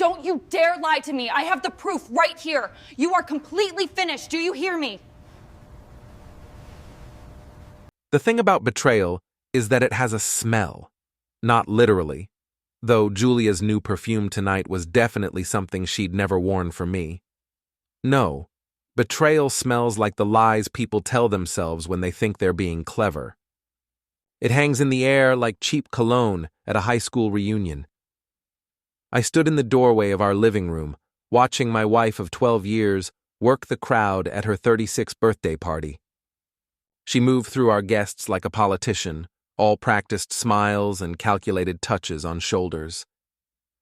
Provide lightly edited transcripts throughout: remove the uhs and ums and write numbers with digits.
Don't you dare lie to me. I have the proof right here. You are completely finished. Do you hear me? The thing about Betrayal is that it has a smell. Not literally, though Julia's new perfume tonight was definitely something she'd never worn for me. No, Betrayal smells like the lies people tell themselves when they think they're being clever. It hangs in the air like cheap cologne at a high school reunion. I stood in the doorway of our living room, watching my wife of 12 years work the crowd at her 36th birthday party. She moved through our guests like a politician, all practiced smiles and calculated touches on shoulders.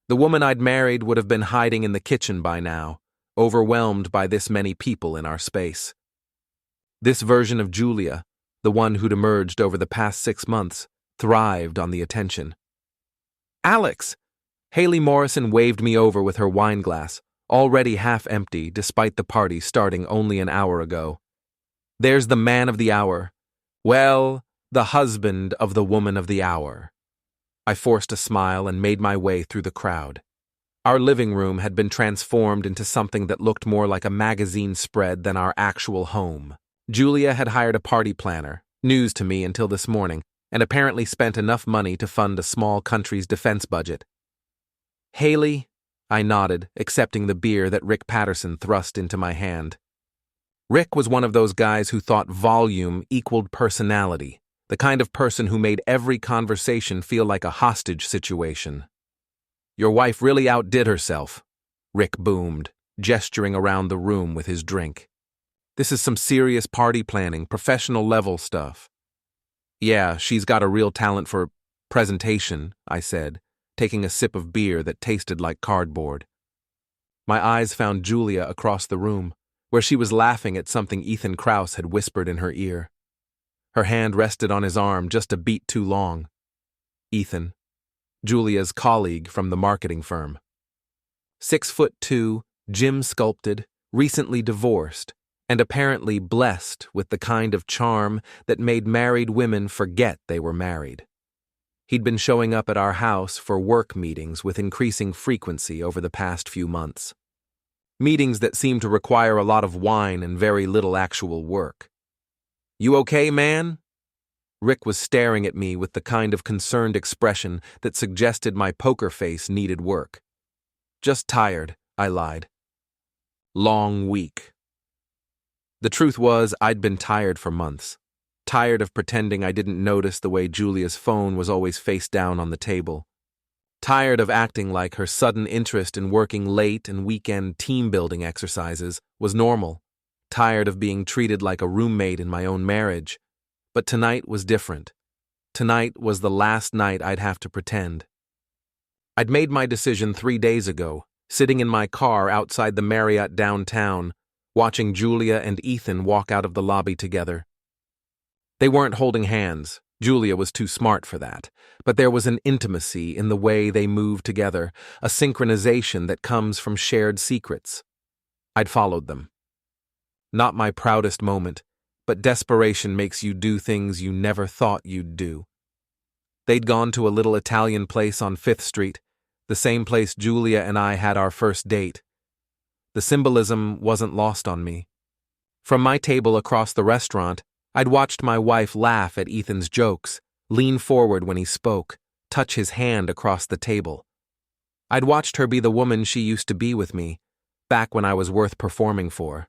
The woman I'd married would have been hiding in the kitchen by now, overwhelmed by this many people in our space. This version of Julia, the one who'd emerged over the past 6 months, thrived on the attention. "Alex!" Haley Morrison waved me over with her wine glass, already half empty despite the party starting only an hour ago. "There's the man of the hour. Well, the husband of the woman of the hour." I forced a smile and made my way through the crowd. Our living room had been transformed into something that looked more like a magazine spread than our actual home. Julia had hired a party planner, news to me until this morning, and apparently spent enough money to fund a small country's defense budget. "Haley," I nodded, accepting the beer that Rick Patterson thrust into my hand. Rick was one of those guys who thought volume equaled personality, the kind of person who made every conversation feel like a hostage situation. "Your wife really outdid herself," Rick boomed, gesturing around the room with his drink. "This is some serious party planning, professional level stuff." "Yeah, she's got a real talent for presentation," I said, taking a sip of beer that tasted like cardboard. My eyes found Julia across the room, where she was laughing at something Ethan Krause had whispered in her ear. Her hand rested on his arm just a beat too long. Ethan, Julia's colleague from the marketing firm. 6'2", gym-sculpted, recently divorced, and apparently blessed with the kind of charm that made married women forget they were married. He'd been showing up at our house for work meetings with increasing frequency over the past few months. Meetings that seemed to require a lot of wine and very little actual work. "You okay, man?" Rick was staring at me with the kind of concerned expression that suggested my poker face needed work. "Just tired," I lied. "Long week." The truth was, I'd been tired for months. Tired of pretending I didn't notice the way Julia's phone was always face down on the table. Tired of acting like her sudden interest in working late and weekend team-building exercises was normal. Tired of being treated like a roommate in my own marriage. But tonight was different. Tonight was the last night I'd have to pretend. I'd made my decision 3 days ago, sitting in my car outside the Marriott downtown, watching Julia and Ethan walk out of the lobby together. They weren't holding hands. Julia was too smart for that. But there was an intimacy in the way they moved together, a synchronization that comes from shared secrets. I'd followed them. Not my proudest moment, but desperation makes you do things you never thought you'd do. They'd gone to a little Italian place on 5th Street, the same place Julia and I had our first date. The symbolism wasn't lost on me. From my table across the restaurant, I'd watched my wife laugh at Ethan's jokes, lean forward when he spoke, touch his hand across the table. I'd watched her be the woman she used to be with me, back when I was worth performing for.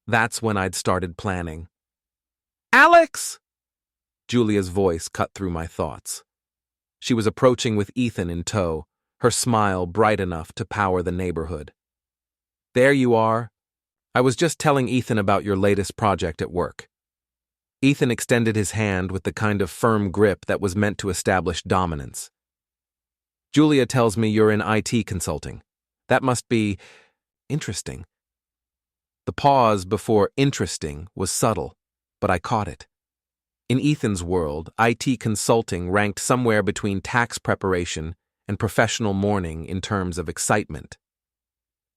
That's when I'd started planning. "Alex!" Julia's voice cut through my thoughts. She was approaching with Ethan in tow, her smile bright enough to power the neighborhood. "There you are. I was just telling Ethan about your latest project at work." Ethan extended his hand with the kind of firm grip that was meant to establish dominance. "Julia tells me you're in IT consulting. That must be interesting." The pause before interesting was subtle, but I caught it. In Ethan's world, IT consulting ranked somewhere between tax preparation and professional mourning in terms of excitement.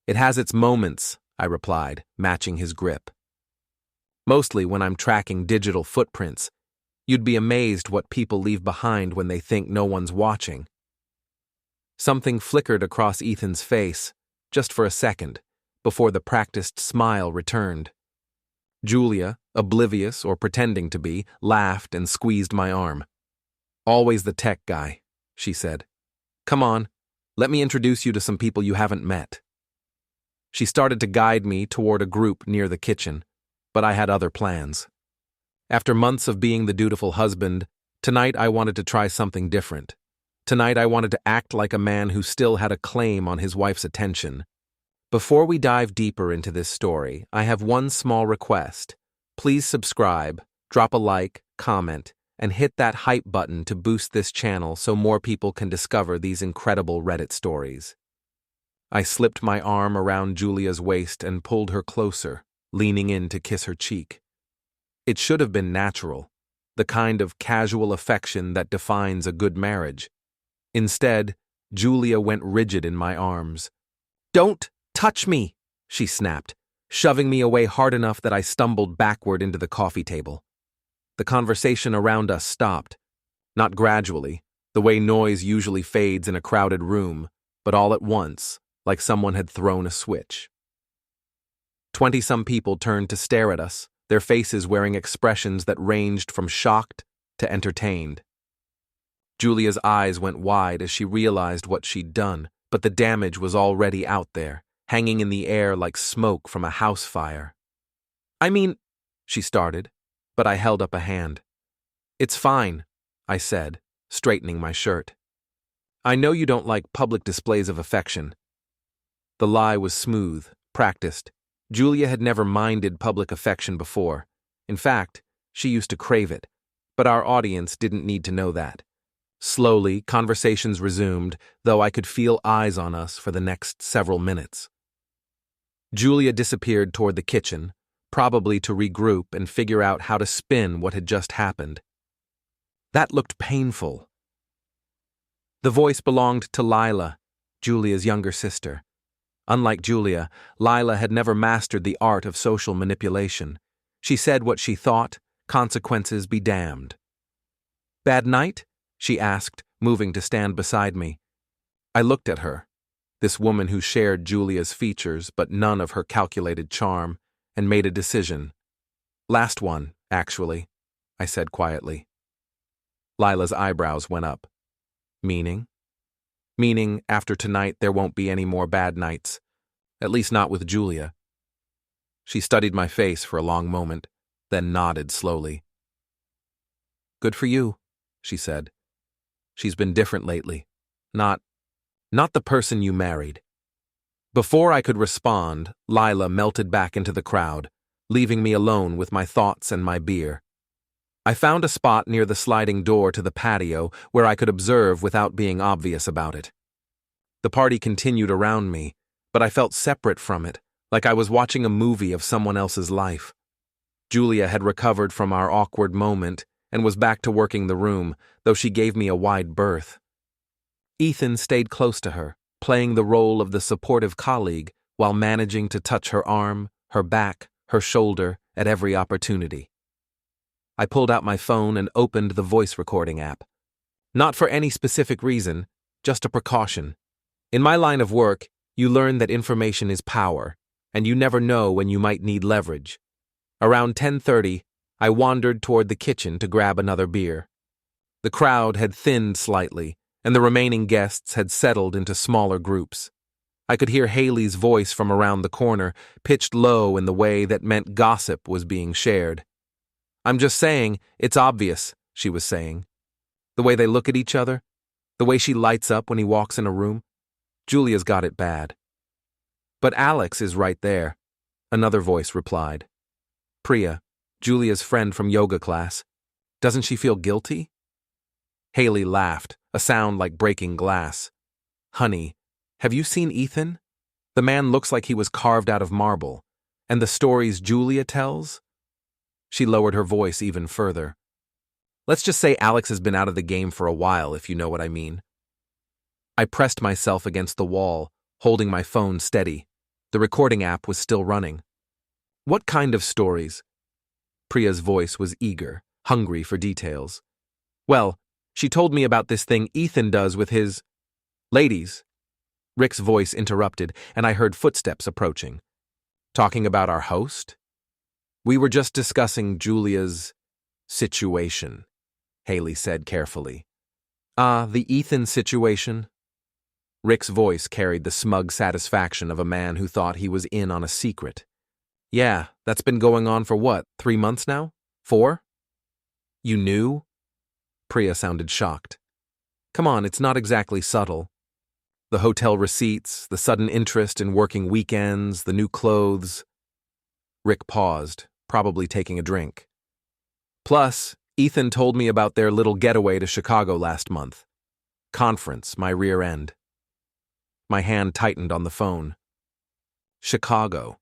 "It has its moments," I replied, matching his grip. "Mostly when I'm tracking digital footprints. You'd be amazed what people leave behind when they think no one's watching." Something flickered across Ethan's face, just for a second, before the practiced smile returned. Julia, oblivious or pretending to be, laughed and squeezed my arm. "Always the tech guy," she said. "Come on, let me introduce you to some people you haven't met." She started to guide me toward a group near the kitchen, but I had other plans. After months of being the dutiful husband, tonight I wanted to try something different. Tonight I wanted to act like a man who still had a claim on his wife's attention. Before we dive deeper into this story, I have one small request. Please subscribe, drop a like, comment, and hit that hype button to boost this channel so more people can discover these incredible Reddit stories. I slipped my arm around Julia's waist and pulled her closer, leaning in to kiss her cheek. It should have been natural, the kind of casual affection that defines a good marriage. Instead, Julia went rigid in my arms. "Don't touch me," she snapped, shoving me away hard enough that I stumbled backward into the coffee table. The conversation around us stopped, not gradually, the way noise usually fades in a crowded room, but all at once, like someone had thrown a switch. 20-some people turned to stare at us, their faces wearing expressions that ranged from shocked to entertained. Julia's eyes went wide as she realized what she'd done, but the damage was already out there, hanging in the air like smoke from a house fire. "I mean," she started, but I held up a hand. "It's fine," I said, straightening my shirt. "I know you don't like public displays of affection." The lie was smooth, practiced. Julia had never minded public affection before. In fact, she used to crave it, but our audience didn't need to know that. Slowly, conversations resumed, though I could feel eyes on us for the next several minutes. Julia disappeared toward the kitchen, probably to regroup and figure out how to spin what had just happened. That looked painful. The voice belonged to Lila, Julia's younger sister. Unlike Julia, Lila had never mastered the art of social manipulation. She said what she thought, consequences be damned. "Bad night?" she asked, moving to stand beside me. I looked at her, this woman who shared Julia's features but none of her calculated charm, and made a decision. "Last one, actually," I said quietly. Lila's eyebrows went up. "Meaning?" "Meaning, after tonight there won't be any more bad nights. At least not with Julia." She studied my face for a long moment, then nodded slowly. "Good for you," she said. "She's been different lately. Not the person you married." Before I could respond, Lila melted back into the crowd, leaving me alone with my thoughts and my beer. I found a spot near the sliding door to the patio where I could observe without being obvious about it. The party continued around me, but I felt separate from it, like I was watching a movie of someone else's life. Julia had recovered from our awkward moment and was back to working the room, though she gave me a wide berth. Ethan stayed close to her, playing the role of the supportive colleague while managing to touch her arm, her back, her shoulder at every opportunity. I pulled out my phone and opened the voice recording app. Not for any specific reason, just a precaution. In my line of work, you learn that information is power, and you never know when you might need leverage. Around 10:30, I wandered toward the kitchen to grab another beer. The crowd had thinned slightly, and the remaining guests had settled into smaller groups. I could hear Haley's voice from around the corner, pitched low in the way that meant gossip was being shared. "I'm just saying, it's obvious," she was saying. "The way they look at each other, the way she lights up when he walks in a room. Julia's got it bad." "But Alex is right there," another voice replied. "Priya, Julia's friend from yoga class. Doesn't she feel guilty?" Haley laughed, a sound like breaking glass. "Honey, have you seen Ethan? The man looks like he was carved out of marble. And the stories Julia tells?" She lowered her voice even further. "Let's just say Alex has been out of the game for a while, if you know what I mean." I pressed myself against the wall, holding my phone steady. The recording app was still running. "What kind of stories?" Priya's voice was eager, hungry for details. "Well, she told me about this thing Ethan does with his..." Ladies, Rick's voice interrupted, and I heard footsteps approaching. Talking about our host? We were just discussing Julia's situation, Haley said carefully. Ah, the Ethan situation? Rick's voice carried the smug satisfaction of a man who thought he was in on a secret. Yeah, that's been going on for what, 3 months now? 4? You knew? Priya sounded shocked. Come on, it's not exactly subtle. The hotel receipts, the sudden interest in working weekends, the new clothes. Rick paused, probably taking a drink. Plus, Ethan told me about their little getaway to Chicago last month. Conference, my rear end. My hand tightened on the phone. Chicago.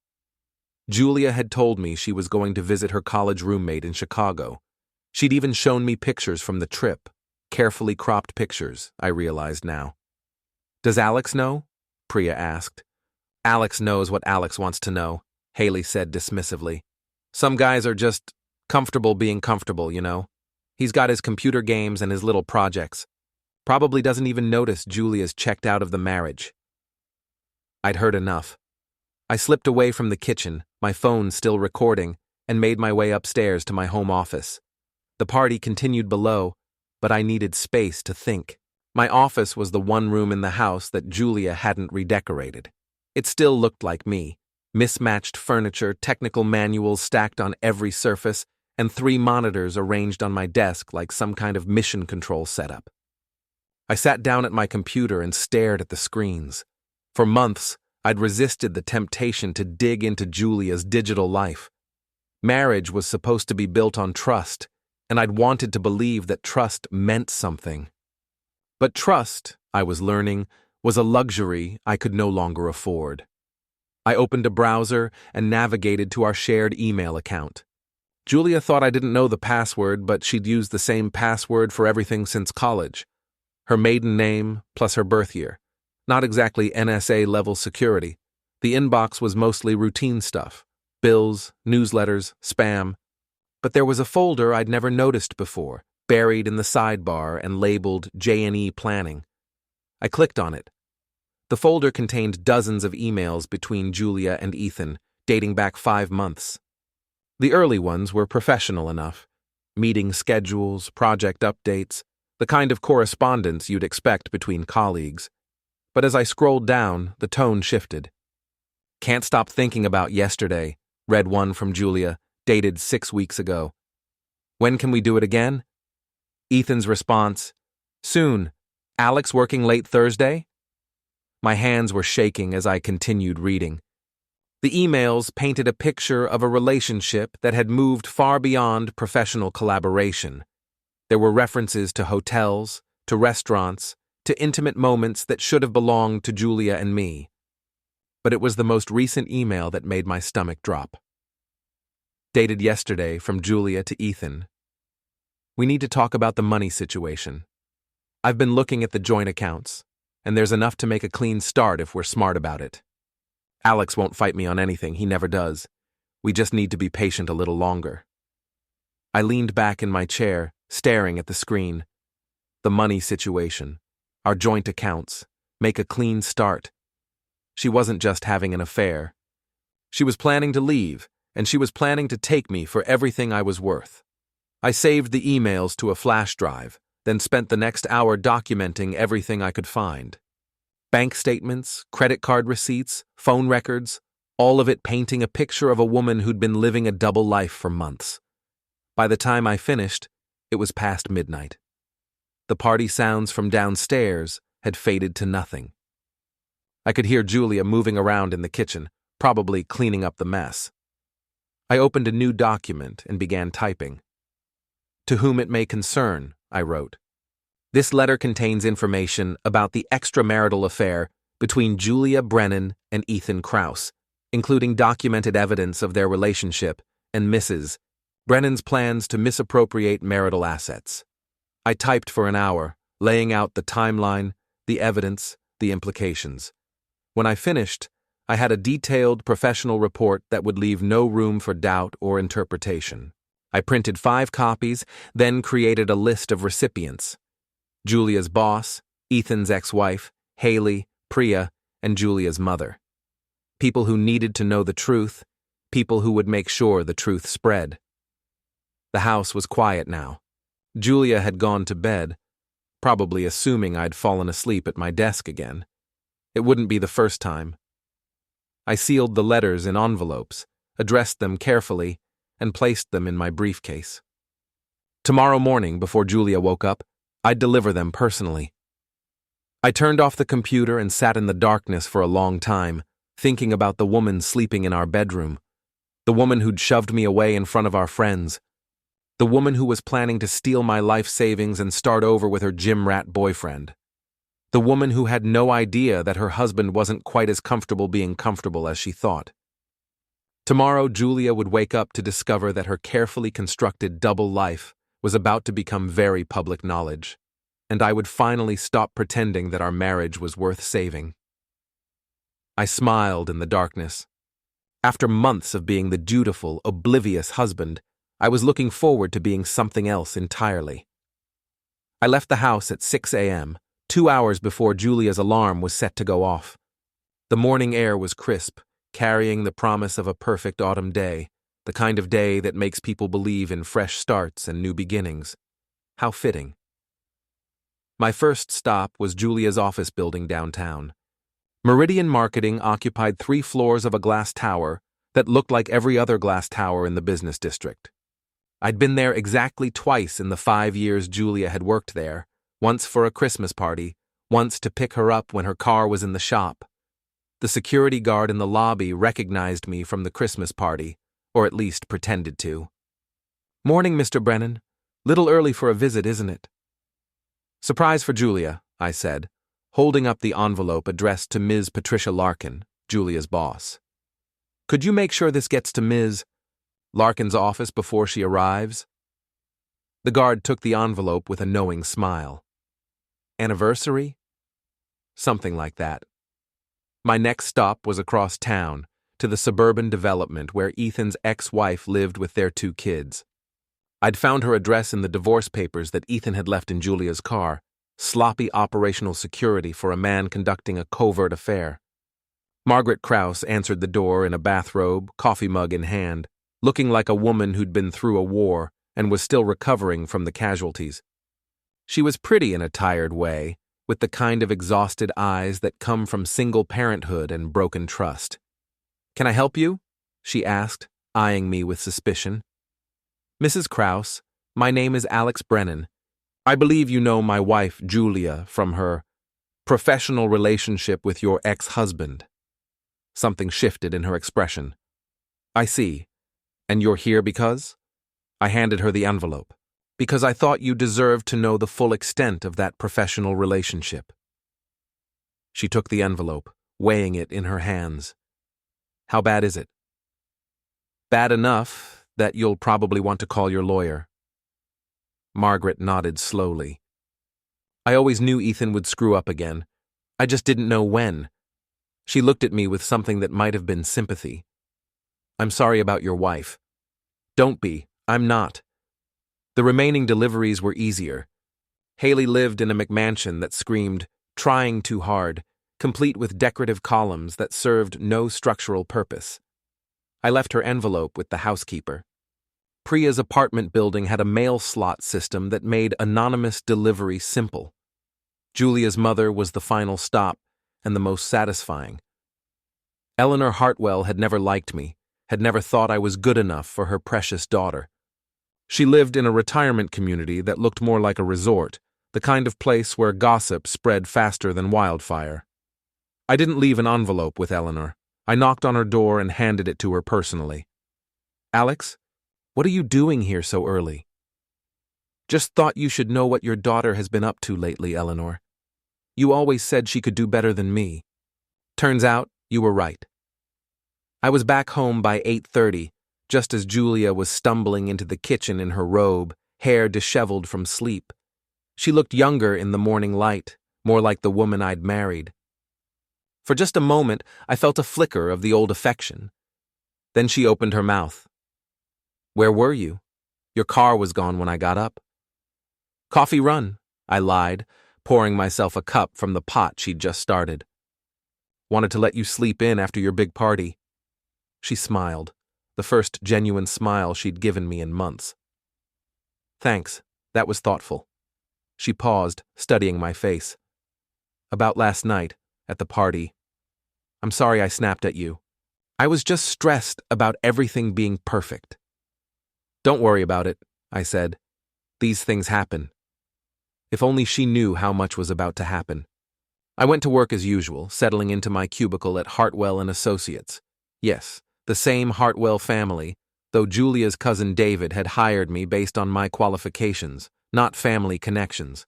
Julia had told me she was going to visit her college roommate in Chicago. She'd even shown me pictures from the trip. Carefully cropped pictures, I realized now. Does Alex know? Priya asked. Alex knows what Alex wants to know, Haley said dismissively. Some guys are just comfortable being comfortable, you know. He's got his computer games and his little projects. Probably doesn't even notice Julia's checked out of the marriage. I'd heard enough. I slipped away from the kitchen, my phone still recording, and made my way upstairs to my home office. The party continued below, but I needed space to think. My office was the one room in the house that Julia hadn't redecorated. It still looked like me. Mismatched furniture, technical manuals stacked on every surface, and 3 monitors arranged on my desk like some kind of mission control setup. I sat down at my computer and stared at the screens. For months, I'd resisted the temptation to dig into Julia's digital life. Marriage was supposed to be built on trust, and I'd wanted to believe that trust meant something. But trust, I was learning, was a luxury I could no longer afford. I opened a browser and navigated to our shared email account. Julia thought I didn't know the password, but she'd used the same password for everything since college. Her maiden name plus her birth year. Not exactly NSA-level security. The inbox was mostly routine stuff. Bills, newsletters, spam. But there was a folder I'd never noticed before, buried in the sidebar and labeled J&E Planning. I clicked on it. The folder contained dozens of emails between Julia and Ethan, dating back 5 months. The early ones were professional enough. Meeting schedules, project updates, the kind of correspondence you'd expect between colleagues. But as I scrolled down, the tone shifted. Can't stop thinking about yesterday, read one from Julia, dated 6 weeks ago. When can we do it again? Ethan's response, soon. Alex working late Thursday? My hands were shaking as I continued reading. The emails painted a picture of a relationship that had moved far beyond professional collaboration. There were references to hotels, to restaurants, to intimate moments that should have belonged to Julia and me. But it was the most recent email that made my stomach drop. Dated yesterday from Julia to Ethan. We need to talk about the money situation. I've been looking at the joint accounts, and there's enough to make a clean start if we're smart about it. Alex won't fight me on anything, he never does. We just need to be patient a little longer. I leaned back in my chair, staring at the screen. The money situation, our joint accounts, make a clean start. She wasn't just having an affair. She was planning to leave, and she was planning to take me for everything I was worth. I saved the emails to a flash drive, then spent the next hour documenting everything I could find. Bank statements, credit card receipts, phone records, all of it painting a picture of a woman who'd been living a double life for months. By the time I finished, it was past midnight. The party sounds from downstairs had faded to nothing. I could hear Julia moving around in the kitchen, probably cleaning up the mess. I opened a new document and began typing. To whom it may concern, I wrote. This letter contains information about the extramarital affair between Julia Brennan and Ethan Krause, including documented evidence of their relationship and Mrs. Brennan's plans to misappropriate marital assets. I typed for an hour, laying out the timeline, the evidence, the implications. When I finished, I had a detailed professional report that would leave no room for doubt or interpretation. I printed 5 copies, then created a list of recipients. Julia's boss, Ethan's ex-wife, Haley, Priya, and Julia's mother. People who needed to know the truth, people who would make sure the truth spread. The house was quiet now. Julia had gone to bed, probably assuming I'd fallen asleep at my desk again. It wouldn't be the first time. I sealed the letters in envelopes, addressed them carefully, and placed them in my briefcase. Tomorrow morning, before Julia woke up, I'd deliver them personally. I turned off the computer and sat in the darkness for a long time, thinking about the woman sleeping in our bedroom, the woman who'd shoved me away in front of our friends, the woman who was planning to steal my life savings and start over with her gym rat boyfriend, the woman who had no idea that her husband wasn't quite as comfortable being comfortable as she thought. Tomorrow, Julia would wake up to discover that her carefully constructed double life was about to become very public knowledge, and I would finally stop pretending that our marriage was worth saving. I smiled in the darkness. After months of being the dutiful, oblivious husband, I was looking forward to being something else entirely. I left the house at 6 a.m., 2 hours before Julia's alarm was set to go off. The morning air was crisp, carrying the promise of a perfect autumn day, the kind of day that makes people believe in fresh starts and new beginnings. How fitting. My first stop was Julia's office building downtown. Meridian Marketing occupied 3 floors of a glass tower that looked like every other glass tower in the business district. I'd been there exactly twice in the 5 years Julia had worked there, once for a Christmas party, once to pick her up when her car was in the shop. The security guard in the lobby recognized me from the Christmas party, or at least pretended to. "Morning, Mr. Brennan. Little early for a visit, isn't it?" "Surprise for Julia," I said, holding up the envelope addressed to Ms. Patricia Larkin, Julia's boss. "Could you make sure this gets to Ms. Larkin's office before she arrives?" The guard took the envelope with a knowing smile. Anniversary? Something like that. My next stop was across town, to the suburban development where Ethan's ex-wife lived with their 2 kids. I'd found her address in the divorce papers that Ethan had left in Julia's car, sloppy operational security for a man conducting a covert affair. Margaret Krause answered the door in a bathrobe, coffee mug in hand, looking like a woman who'd been through a war and was still recovering from the casualties. She was pretty in a tired way, with the kind of exhausted eyes that come from single parenthood and broken trust. "Can I help you?" she asked, eyeing me with suspicion. "Mrs. Krause, my name is Alex Brennan. I believe you know my wife, Julia, from her professional relationship with your ex-husband." Something shifted in her expression. "I see. And you're here because?" I handed her the envelope. "Because I thought you deserved to know the full extent of that professional relationship." She took the envelope, weighing it in her hands. "How bad is it?" "Bad enough that you'll probably want to call your lawyer." Margaret nodded slowly. "I always knew Ethan would screw up again. I just didn't know when." She looked at me with something that might have been sympathy. "I'm sorry about your wife." "Don't be. I'm not." The remaining deliveries were easier. Haley lived in a McMansion that screamed, "Trying too hard," complete with decorative columns that served no structural purpose. I left her envelope with the housekeeper. Priya's apartment building had a mail slot system that made anonymous delivery simple. Julia's mother was the final stop and the most satisfying. Eleanor Hartwell had never liked me, had never thought I was good enough for her precious daughter. She lived in a retirement community that looked more like a resort, the kind of place where gossip spread faster than wildfire. I didn't leave an envelope with Eleanor. I knocked on her door and handed it to her personally. "Alex, what are you doing here so early?" "Just thought you should know what your daughter has been up to lately, Eleanor. You always said she could do better than me. Turns out you were right." I was back home by 8:30, just as Julia was stumbling into the kitchen in her robe, hair disheveled from sleep. She looked younger in the morning light, more like the woman I'd married. For just a moment, I felt a flicker of the old affection. Then she opened her mouth. "Where were you? Your car was gone when I got up." "Coffee run," I lied, pouring myself a cup from the pot she'd just started. Wanted to let you sleep in after your big party. She smiled, the first genuine smile she'd given me in months. Thanks, that was thoughtful. She paused, studying my face. About last night, at the party. I'm sorry I snapped at you. I was just stressed about everything being perfect. Don't worry about it, I said. These things happen. If only she knew how much was about to happen. I went to work as usual, settling into my cubicle at Hartwell and Associates. Yes, the same Hartwell family, though Julia's cousin David had hired me based on my qualifications, not family connections.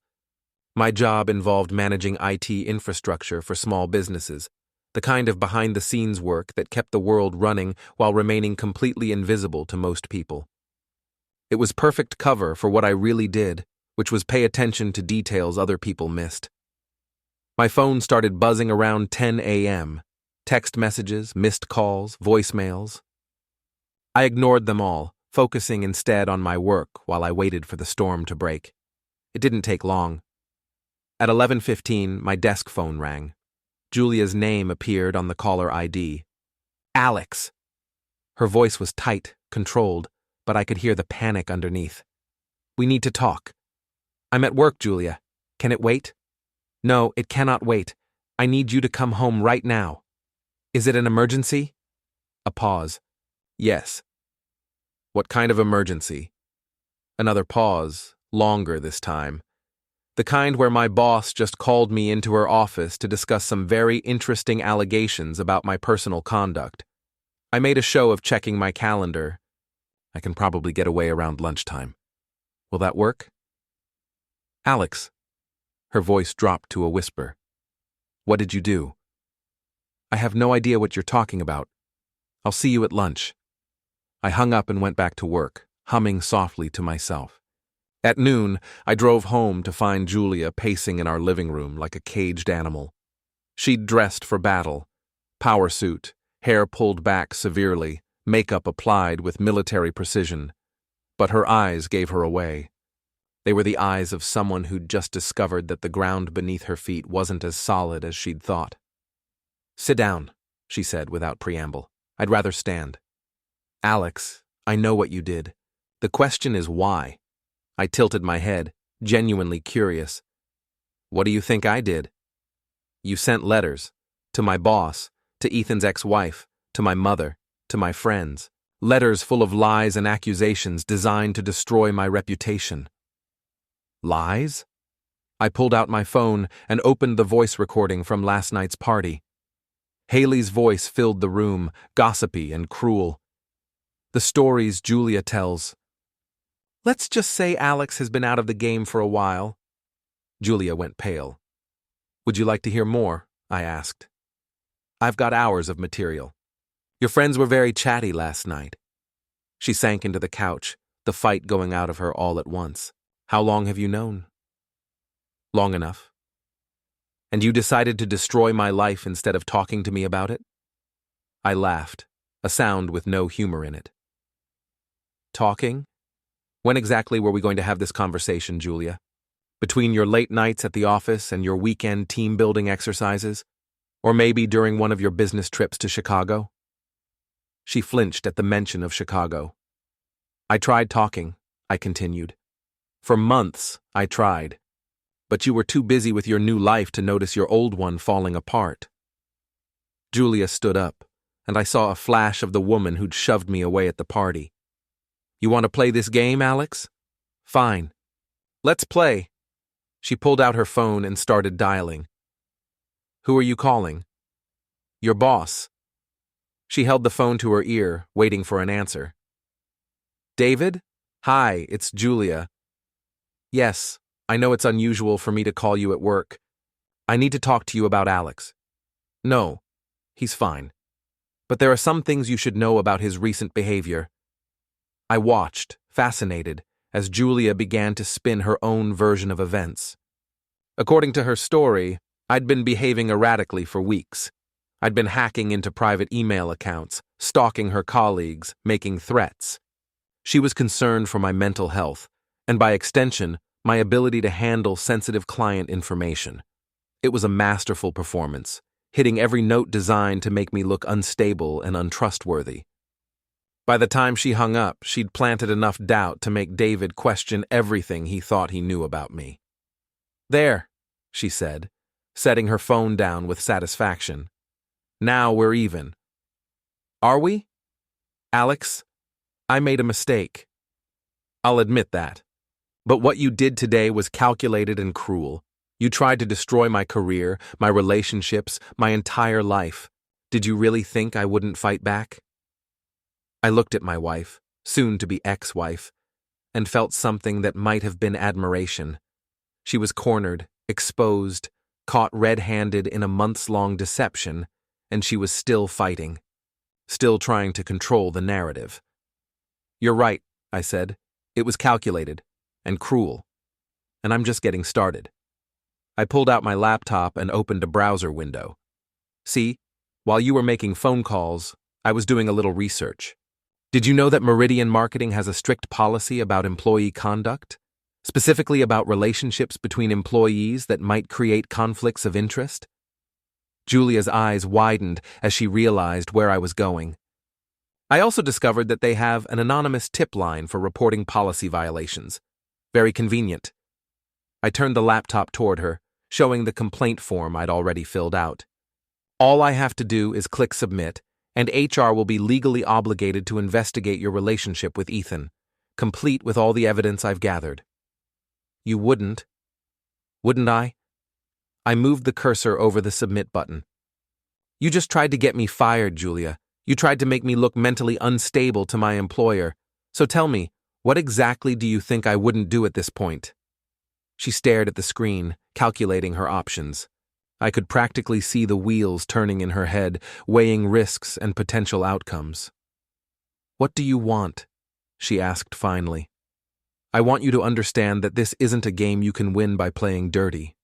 My job involved managing IT infrastructure for small businesses, the kind of behind-the-scenes work that kept the world running while remaining completely invisible to most people. It was perfect cover for what I really did, which was pay attention to details other people missed. My phone started buzzing around 10 a.m. Text messages, missed calls, voicemails. I ignored them all, focusing instead on my work while I waited for the storm to break. It didn't take long. At 11:15, my desk phone rang. Julia's name appeared on the caller ID. Alex! Her voice was tight, controlled, but I could hear the panic underneath. We need to talk. I'm at work, Julia. Can it wait? No, it cannot wait. I need you to come home right now. Is it an emergency? A pause. Yes. What kind of emergency? Another pause, longer this time. The kind where my boss just called me into her office to discuss some very interesting allegations about my personal conduct. I made a show of checking my calendar. I can probably get away around lunchtime. Will that work? Alex. Her voice dropped to a whisper. What did you do? I have no idea what you're talking about. I'll see you at lunch. I hung up and went back to work, humming softly to myself. At noon, I drove home to find Julia pacing in our living room like a caged animal. She'd dressed for battle. Power suit, hair pulled back severely, makeup applied with military precision. But her eyes gave her away. They were the eyes of someone who'd just discovered that the ground beneath her feet wasn't as solid as she'd thought. Sit down, she said without preamble. I'd rather stand. Alex, I know what you did. The question is why? I tilted my head, genuinely curious. What do you think I did? You sent letters. To my boss, to Ethan's ex-wife, to my mother, to my friends. Letters full of lies and accusations designed to destroy my reputation. Lies? I pulled out my phone and opened the voice recording from last night's party. Haley's voice filled the room, gossipy and cruel. The stories Julia tells. Let's just say Alex has been out of the game for a while. Julia went pale. Would you like to hear more? I asked. I've got hours of material. Your friends were very chatty last night. She sank into the couch, the fight going out of her all at once. How long have you known? Long enough. And you decided to destroy my life instead of talking to me about it? I laughed, a sound with no humor in it. Talking? When exactly were we going to have this conversation, Julia? Between your late nights at the office and your weekend team-building exercises? Or maybe during one of your business trips to Chicago? She flinched at the mention of Chicago. I tried talking, I continued. For months, I tried. But you were too busy with your new life to notice your old one falling apart. Julia stood up, and I saw a flash of the woman who'd shoved me away at the party. You want to play this game, Alex? Fine. Let's play. She pulled out her phone and started dialing. Who are you calling? Your boss. She held the phone to her ear, waiting for an answer. David? Hi, it's Julia. Yes, I know it's unusual for me to call you at work. I need to talk to you about Alex. No, he's fine. But there are some things you should know about his recent behavior. I watched, fascinated, as Julia began to spin her own version of events. According to her story, I'd been behaving erratically for weeks. I'd been hacking into private email accounts, stalking her colleagues, making threats. She was concerned for my mental health, and by extension, my ability to handle sensitive client information. It was a masterful performance, hitting every note designed to make me look unstable and untrustworthy. By the time she hung up, she'd planted enough doubt to make David question everything he thought he knew about me. "There," she said, setting her phone down with satisfaction. "Now we're even." "Are we?" "Alex, I made a mistake. I'll admit that. But what you did today was calculated and cruel. You tried to destroy my career, my relationships, my entire life. Did you really think I wouldn't fight back?" I looked at my wife, soon to be ex-wife, and felt something that might have been admiration. She was cornered, exposed, caught red-handed in a months-long deception, and she was still fighting, still trying to control the narrative. "You're right," I said. "It was calculated and cruel, and I'm just getting started." I pulled out my laptop and opened a browser window. "See, while you were making phone calls, I was doing a little research. Did you know that Meridian Marketing has a strict policy about employee conduct? Specifically about relationships between employees that might create conflicts of interest?" Julia's eyes widened as she realized where I was going. "I also discovered that they have an anonymous tip line for reporting policy violations. Very convenient." I turned the laptop toward her, showing the complaint form I'd already filled out. "All I have to do is click submit, and HR will be legally obligated to investigate your relationship with Ethan, complete with all the evidence I've gathered." "You wouldn't I?" I moved the cursor over the submit button. "You just tried to get me fired, Julia. You tried to make me look mentally unstable to my employer. So tell me, what exactly do you think I wouldn't do at this point?" She stared at the screen, calculating her options. I could practically see the wheels turning in her head, weighing risks and potential outcomes. "What do you want?" she asked finally. "I want you to understand that this isn't a game you can win by playing dirty.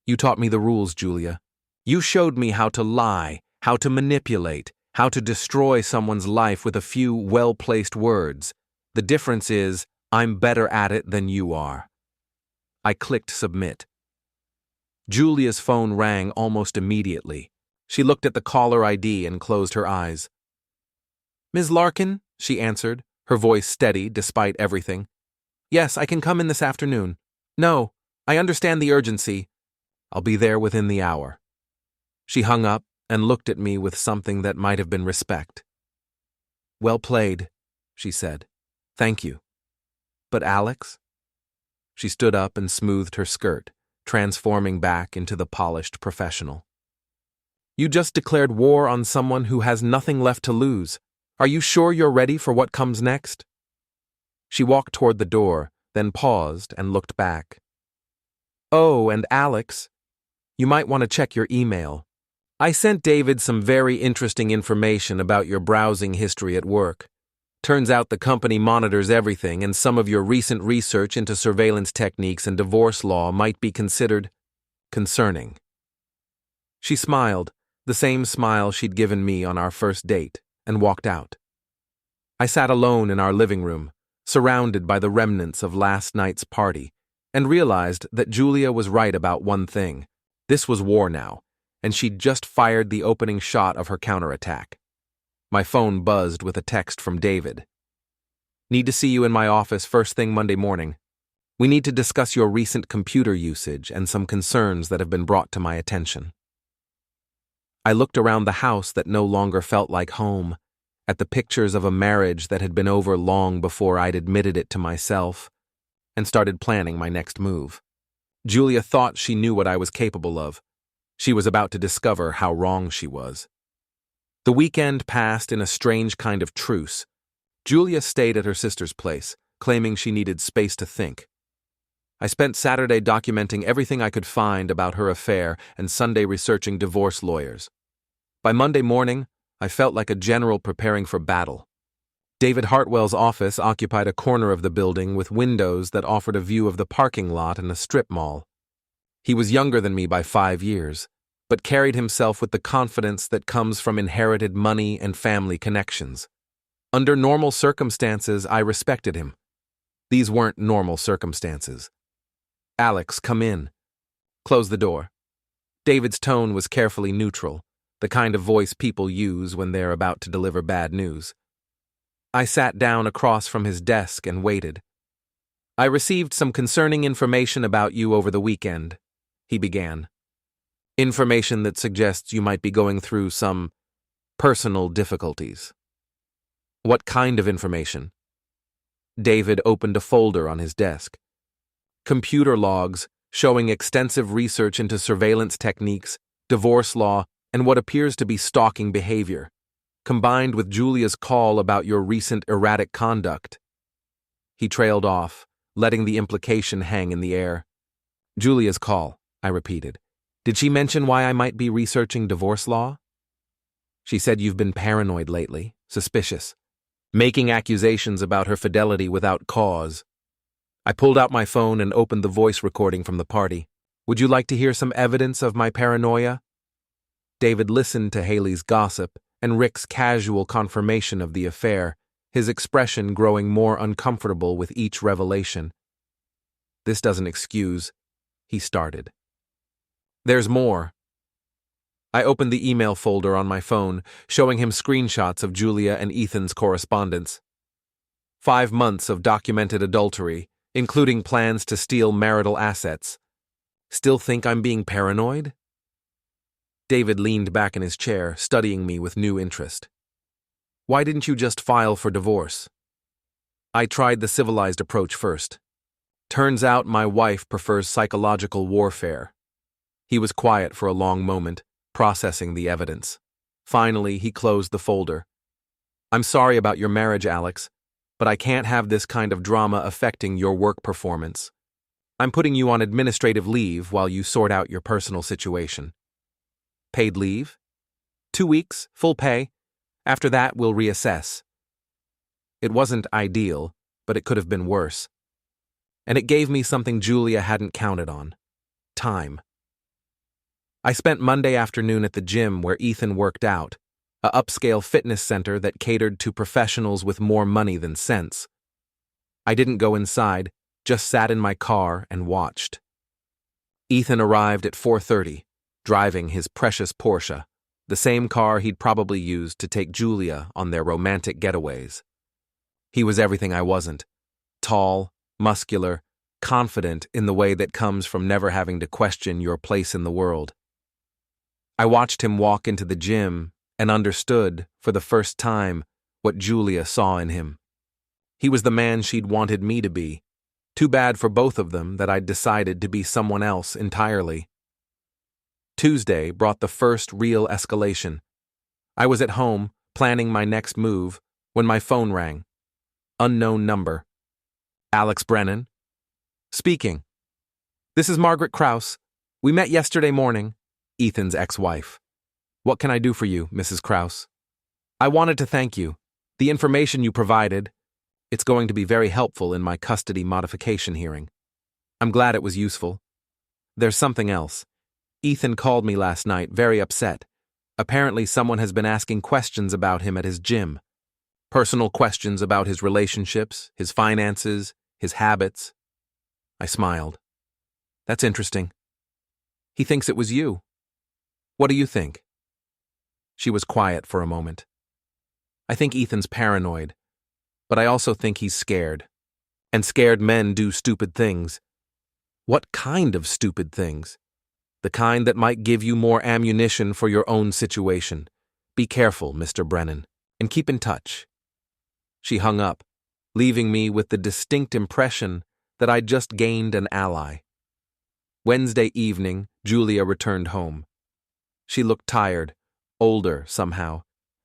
You taught me the rules, Julia. You showed me how to lie, how to manipulate, how to destroy someone's life with a few well-placed words. The difference is, I'm better at it than you are." I clicked submit. Julia's phone rang almost immediately. She looked at the caller ID and closed her eyes. "Ms. Larkin," she answered, her voice steady despite everything. "Yes, I can come in this afternoon. No, I understand the urgency. I'll be there within the hour." She hung up and looked at me with something that might have been respect. "Well played," she said. "Thank you. But Alex?" She stood up and smoothed her skirt, transforming back into the polished professional. "You just declared war on someone who has nothing left to lose. Are you sure you're ready for what comes next?" She walked toward the door, then paused and looked back. "Oh, and Alex, you might want to check your email. I sent David some very interesting information about your browsing history at work. Turns out the company monitors everything, and some of your recent research into surveillance techniques and divorce law might be considered concerning." She smiled, the same smile she'd given me on our first date, and walked out. I sat alone in our living room, surrounded by the remnants of last night's party, and realized that Julia was right about one thing. This was war now, and she'd just fired the opening shot of her counterattack. My phone buzzed with a text from David. "Need to see you in my office first thing Monday morning. We need to discuss your recent computer usage and some concerns that have been brought to my attention." I looked around the house that no longer felt like home, at the pictures of a marriage that had been over long before I'd admitted it to myself, and started planning my next move. Julia thought she knew what I was capable of. She was about to discover how wrong she was. The weekend passed in a strange kind of truce. Julia stayed at her sister's place, claiming she needed space to think. I spent Saturday documenting everything I could find about her affair and Sunday researching divorce lawyers. By Monday morning, I felt like a general preparing for battle. David Hartwell's office occupied a corner of the building with windows that offered a view of the parking lot and a strip mall. He was younger than me by 5 years, but carried himself with the confidence that comes from inherited money and family connections. Under normal circumstances, I respected him. These weren't normal circumstances. Alex, come in. Close the door. David's tone was carefully neutral, the kind of voice people use when they're about to deliver bad news. I sat down across from his desk and waited. I received some concerning information about you over the weekend, he began. Information that suggests you might be going through some personal difficulties. What kind of information? David opened a folder on his desk. Computer logs showing extensive research into surveillance techniques, divorce law, and what appears to be stalking behavior, combined with Julia's call about your recent erratic conduct. He trailed off, letting the implication hang in the air. Julia's call, I repeated. Did she mention why I might be researching divorce law? She said you've been paranoid lately, suspicious, making accusations about her fidelity without cause. I pulled out my phone and opened the voice recording from the party. Would you like to hear some evidence of my paranoia? David listened to Haley's gossip and Rick's casual confirmation of the affair, his expression growing more uncomfortable with each revelation. This doesn't excuse, he started. There's more. I opened the email folder on my phone, showing him screenshots of Julia and Ethan's correspondence. 5 months of documented adultery, including plans to steal marital assets. Still think I'm being paranoid? David leaned back in his chair, studying me with new interest. Why didn't you just file for divorce? I tried the civilized approach first. Turns out my wife prefers psychological warfare. He was quiet for a long moment, processing the evidence. Finally, he closed the folder. I'm sorry about your marriage, Alex, but I can't have this kind of drama affecting your work performance. I'm putting you on administrative leave while you sort out your personal situation. Paid leave? 2 weeks, full pay. After that, we'll reassess. It wasn't ideal, but it could have been worse. And it gave me something Julia hadn't counted on. Time. I spent Monday afternoon at the gym where Ethan worked out, a upscale fitness center that catered to professionals with more money than sense. I didn't go inside, just sat in my car and watched. Ethan arrived at 4:30, driving his precious Porsche, the same car he'd probably used to take Julia on their romantic getaways. He was everything I wasn't. Tall, muscular, confident in the way that comes from never having to question your place in the world. I watched him walk into the gym and understood, for the first time, what Julia saw in him. He was the man she'd wanted me to be. Too bad for both of them that I'd decided to be someone else entirely. Tuesday brought the first real escalation. I was at home, planning my next move, when my phone rang. Unknown number. Alex Brennan? Speaking. This is Margaret Krause. We met yesterday morning. Ethan's ex-wife. What can I do for you, Mrs. Krause? I wanted to thank you. The information you provided, it's going to be very helpful in my custody modification hearing. I'm glad it was useful. There's something else. Ethan called me last night, very upset. Apparently someone has been asking questions about him at his gym. Personal questions about his relationships, his finances, his habits. I smiled. That's interesting. He thinks it was you. What do you think? She was quiet for a moment. I think Ethan's paranoid, but I also think he's scared. And scared men do stupid things. What kind of stupid things? The kind that might give you more ammunition for your own situation. Be careful, Mr. Brennan, and keep in touch. She hung up, leaving me with the distinct impression that I'd just gained an ally. Wednesday evening, Julia returned home. She looked tired, older somehow,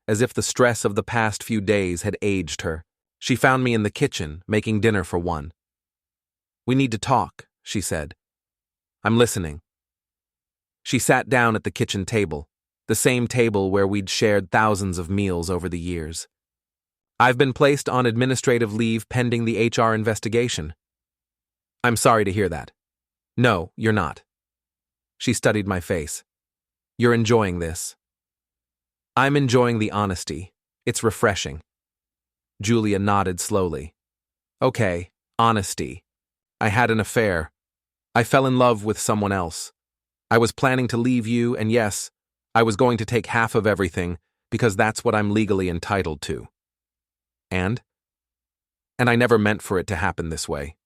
as if the stress of the past few days had aged her. She found me in the kitchen, making dinner for one. We need to talk, she said. I'm listening. She sat down at the kitchen table, the same table where we'd shared thousands of meals over the years. I've been placed on administrative leave pending the HR investigation. I'm sorry to hear that. No, you're not. She studied my face. You're enjoying this. I'm enjoying the honesty. It's refreshing. Julia nodded slowly. Okay, honesty. I had an affair. I fell in love with someone else. I was planning to leave you, and yes, I was going to take half of everything because that's what I'm legally entitled to. And I never meant for it to happen this way.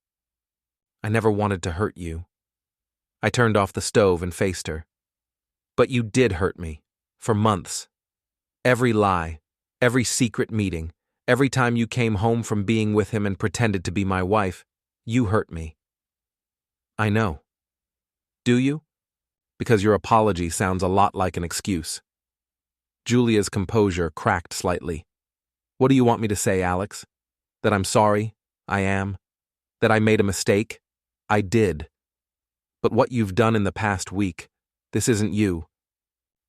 I never wanted to hurt you. I turned off the stove and faced her. But you did hurt me, for months. Every lie, every secret meeting, every time you came home from being with him and pretended to be my wife, you hurt me. I know. Do you? Because your apology sounds a lot like an excuse. Julia's composure cracked slightly. What do you want me to say, Alex? That I'm sorry? I am. That I made a mistake? I did. But what you've done in the past week, this isn't you.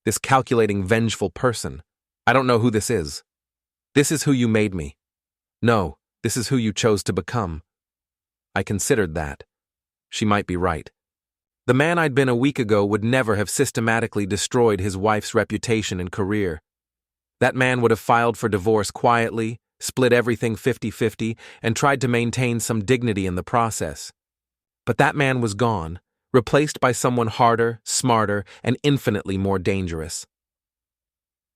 This calculating, vengeful person. I don't know who this is. This is who you made me. No, this is who you chose to become. I considered that. She might be right. The man I'd been a week ago would never have systematically destroyed his wife's reputation and career. That man would have filed for divorce quietly, split everything 50-50, and tried to maintain some dignity in the process. But that man was gone, replaced by someone harder, smarter, and infinitely more dangerous.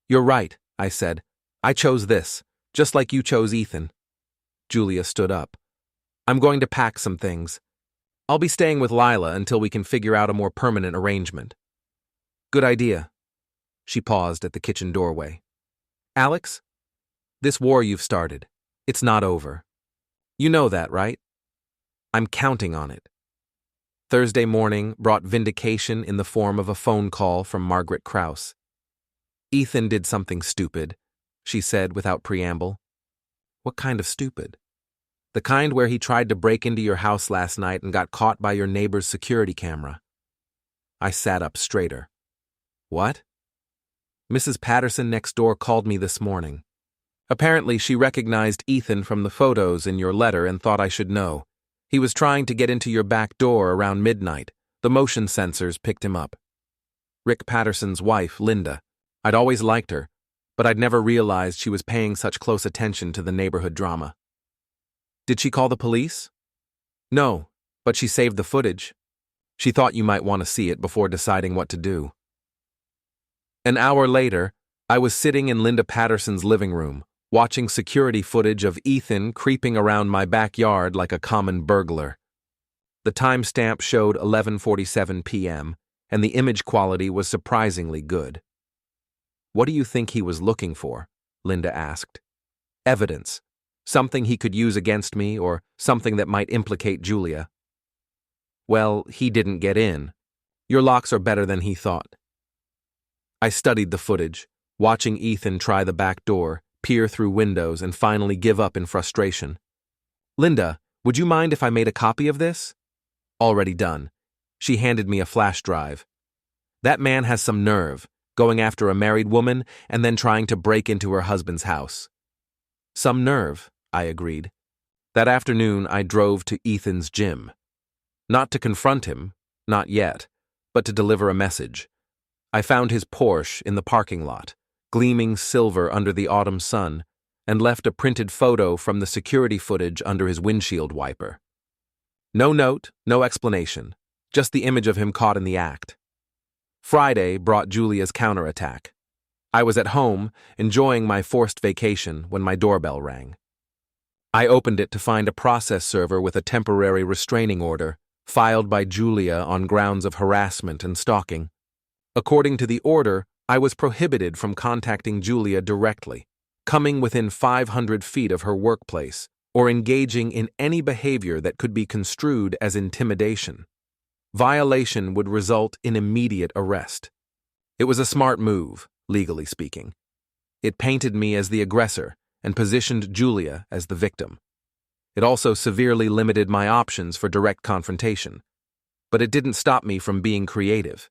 You're right, I said. I chose this, just like you chose Ethan. Julia stood up. I'm going to pack some things. I'll be staying with Lila until we can figure out a more permanent arrangement. Good idea. She paused at the kitchen doorway. Alex, this war you've started, it's not over. You know that, right? I'm counting on it. Thursday morning brought vindication in the form of a phone call from Margaret Krause. Ethan did something stupid, she said without preamble. What kind of stupid? The kind where he tried to break into your house last night and got caught by your neighbor's security camera. I sat up straighter. What? Mrs. Patterson next door called me this morning. Apparently she recognized Ethan from the photos in your letter and thought I should know. He was trying to get into your back door around midnight. The motion sensors picked him up. Rick Patterson's wife, Linda. I'd always liked her, but I'd never realized she was paying such close attention to the neighborhood drama. Did she call the police? No, but she saved the footage. She thought you might want to see it before deciding what to do. An hour later, I was sitting in Linda Patterson's living room, watching security footage of Ethan creeping around my backyard like a common burglar. The timestamp showed 11:47 p.m., and the image quality was surprisingly good. What do you think he was looking for? Linda asked. Evidence. Something he could use against me or something that might implicate Julia. Well, he didn't get in. Your locks are better than he thought. I studied the footage, watching Ethan try the back door, peer through windows, and finally give up in frustration. Linda, would you mind if I made a copy of this? Already done. She handed me a flash drive. That man has some nerve, going after a married woman and then trying to break into her husband's house. Some nerve, I agreed. That afternoon I drove to Ethan's gym. Not to confront him, not yet, but to deliver a message. I found his Porsche in the parking lot, gleaming silver under the autumn sun, and left a printed photo from the security footage under his windshield wiper. No note, no explanation, just the image of him caught in the act. Friday brought Julia's counterattack. I was at home, enjoying my forced vacation, when my doorbell rang. I opened it to find a process server with a temporary restraining order, filed by Julia on grounds of harassment and stalking. According to the order, I was prohibited from contacting Julia directly, coming within 500 feet of her workplace, or engaging in any behavior that could be construed as intimidation. Violation would result in immediate arrest. It was a smart move, legally speaking. It painted me as the aggressor and positioned Julia as the victim. It also severely limited my options for direct confrontation. But it didn't stop me from being creative.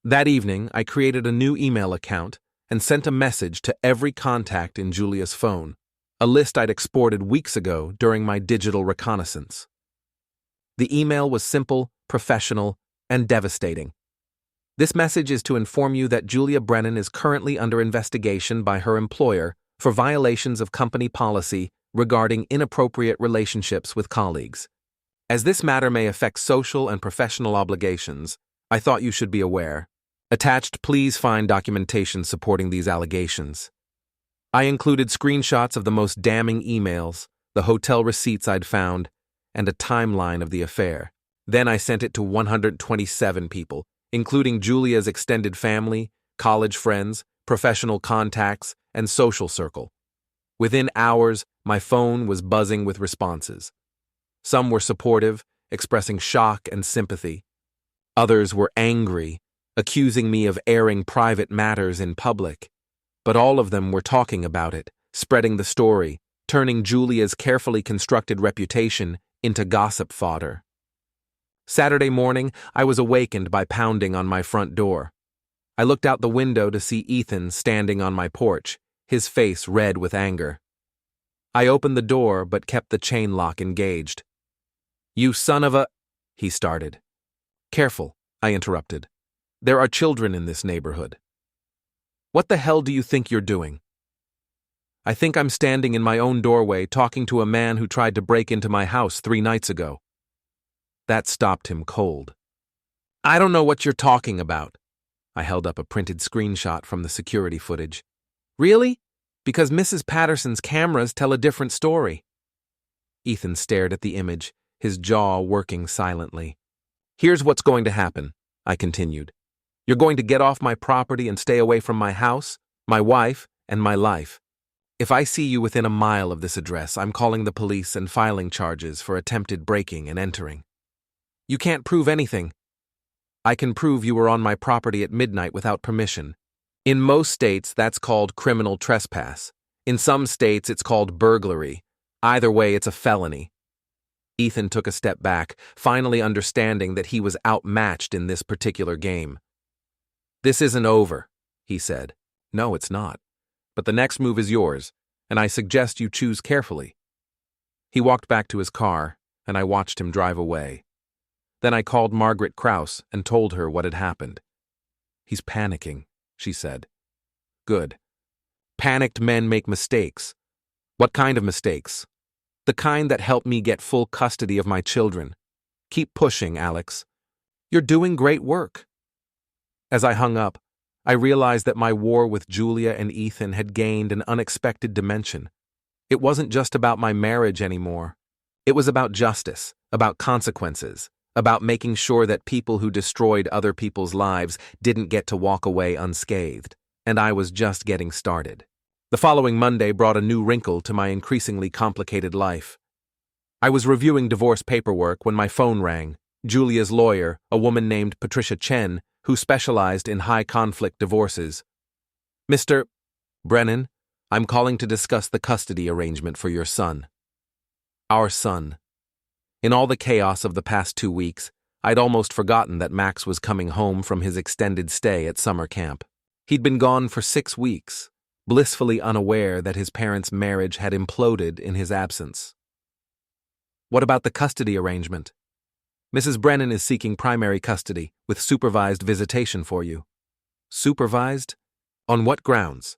That evening, I created a new email account and sent a message to every contact in Julia's phone, a list I'd exported weeks ago during my digital reconnaissance. The email was simple, professional, and devastating. This message is to inform you that Julia Brennan is currently under investigation by her employer for violations of company policy regarding inappropriate relationships with colleagues. As this matter may affect social and professional obligations, I thought you should be aware. Attached, please find documentation supporting these allegations. I included screenshots of the most damning emails, the hotel receipts I'd found, and a timeline of the affair. Then I sent it to 127 people, including Julia's extended family, college friends, professional contacts, and social circle. Within hours, my phone was buzzing with responses. Some were supportive, expressing shock and sympathy. Others were angry, accusing me of airing private matters in public. But all of them were talking about it, spreading the story, turning Julia's carefully constructed reputation into gossip fodder. Saturday morning, I was awakened by pounding on my front door. I looked out the window to see Ethan standing on my porch, his face red with anger. I opened the door but kept the chain lock engaged. "You son of a—" he started. "Careful," I interrupted. "There are children in this neighborhood." "What the hell do you think you're doing?" "I think I'm standing in my own doorway talking to a man who tried to break into my house 3 nights ago." That stopped him cold. "I don't know what you're talking about." I held up a printed screenshot from the security footage. "Really? Because Mrs. Patterson's cameras tell a different story." Ethan stared at the image, his jaw working silently. "Here's what's going to happen," I continued. "You're going to get off my property and stay away from my house, my wife, and my life. If I see you within a mile of this address, I'm calling the police and filing charges for attempted breaking and entering." "You can't prove anything." "I can prove you were on my property at midnight without permission. In most states, that's called criminal trespass. In some states, it's called burglary. Either way, it's a felony." Ethan took a step back, finally understanding that he was outmatched in this particular game. "This isn't over," he said. "No, it's not. But the next move is yours, and I suggest you choose carefully." He walked back to his car, and I watched him drive away. Then I called Margaret Krause and told her what had happened. "He's panicking," she said. "Good. Panicked men make mistakes." "What kind of mistakes?" "The kind that help me get full custody of my children. Keep pushing, Alex. You're doing great work." As I hung up, I realized that my war with Julia and Ethan had gained an unexpected dimension. It wasn't just about my marriage anymore. It was about justice, about consequences, about making sure that people who destroyed other people's lives didn't get to walk away unscathed, and I was just getting started. The following Monday brought a new wrinkle to my increasingly complicated life. I was reviewing divorce paperwork when my phone rang. Julia's lawyer, a woman named Patricia Chen, who specialized in high-conflict divorces. "Mr. Brennan, I'm calling to discuss the custody arrangement for your son." Our son. In all the chaos of the past 2 weeks, I'd almost forgotten that Max was coming home from his extended stay at summer camp. He'd been gone for 6 weeks, blissfully unaware that his parents' marriage had imploded in his absence. "What about the custody arrangement?" "Mrs. Brennan is seeking primary custody with supervised visitation for you." "Supervised? On what grounds?"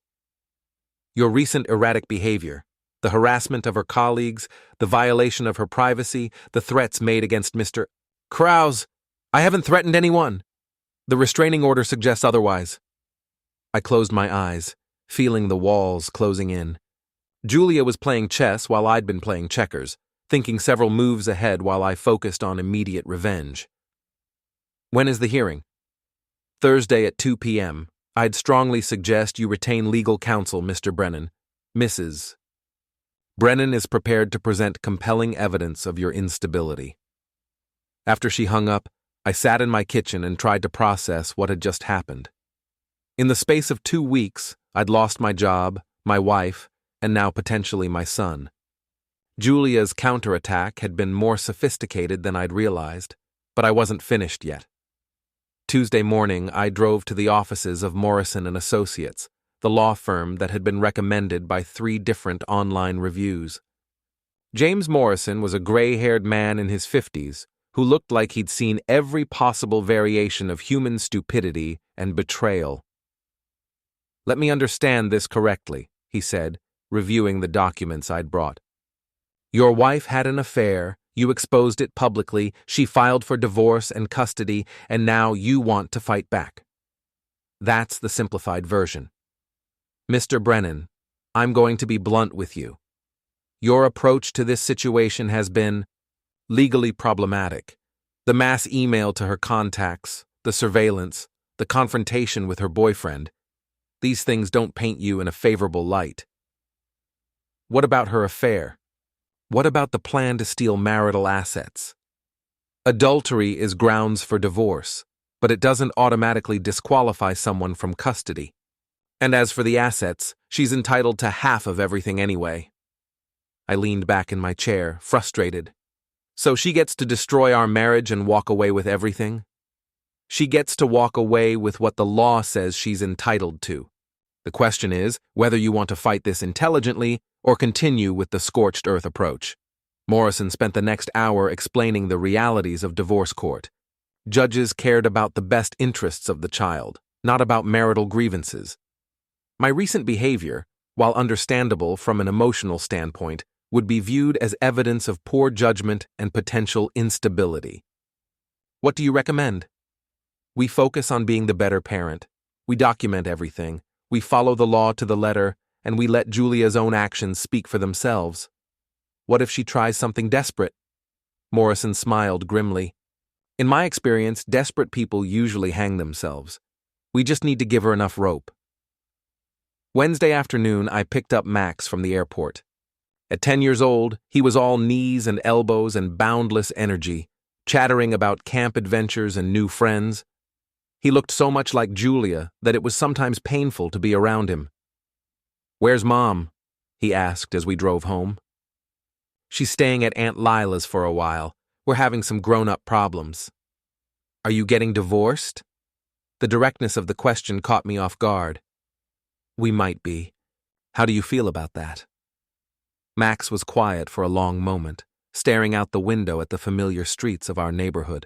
"Your recent erratic behavior, the harassment of her colleagues, the violation of her privacy, the threats made against Mr. Krause. I haven't threatened anyone. The restraining order suggests otherwise." I closed my eyes, feeling the walls closing in. Julia was playing chess while I'd been playing checkers, thinking several moves ahead while I focused on immediate revenge. "When is the hearing?" "Thursday at 2 p.m. I'd strongly suggest you retain legal counsel, Mr. Brennan. Mrs. Brennan is prepared to present compelling evidence of your instability." After she hung up, I sat in my kitchen and tried to process what had just happened. In the space of 2 weeks, I'd lost my job, my wife, and now potentially my son. Julia's counterattack had been more sophisticated than I'd realized, but I wasn't finished yet. Tuesday morning, I drove to the offices of Morrison & Associates, the law firm that had been recommended by 3 different online reviews. James Morrison was a gray-haired man in his 50s who looked like he'd seen every possible variation of human stupidity and betrayal. "Let me understand this correctly," he said, reviewing the documents I'd brought. "Your wife had an affair, You exposed it publicly, she filed for divorce and custody, and now you want to fight back. That's the simplified version. Mr. Brennan, I'm going to be blunt with you. Your approach to this situation has been legally problematic. The mass email to her contacts, the surveillance, the confrontation with her boyfriend. These things don't paint you in a favorable light. What about her affair? What about the plan to steal marital assets? Adultery is grounds for divorce, but it doesn't automatically disqualify someone from custody. And as for the assets, she's entitled to half of everything anyway. I leaned back in my chair, frustrated. So she gets to destroy our marriage and walk away with everything? She gets to walk away with what the law says she's entitled to. The question is whether you want to fight this intelligently or continue with the scorched earth approach. Morrison spent the next hour explaining the realities of divorce court. Judges cared about the best interests of the child, not about marital grievances. My recent behavior, while understandable from an emotional standpoint, would be viewed as evidence of poor judgment and potential instability. What do you recommend? We focus on being the better parent. We document everything. We follow the law to the letter, and we let Julia's own actions speak for themselves. What if she tries something desperate? Morrison smiled grimly. In my experience, desperate people usually hang themselves. We just need to give her enough rope. Wednesday afternoon, I picked up Max from the airport. At 10 years old, he was all knees and elbows and boundless energy, chattering about camp adventures and new friends. He looked so much like Julia that it was sometimes painful to be around him. "Where's Mom?" he asked as we drove home. "She's staying at Aunt Lila's for a while. We're having some grown-up problems." "Are you getting divorced?" The directness of the question caught me off guard. "We might be. How do you feel about that?" Max was quiet for a long moment, staring out the window at the familiar streets of our neighborhood.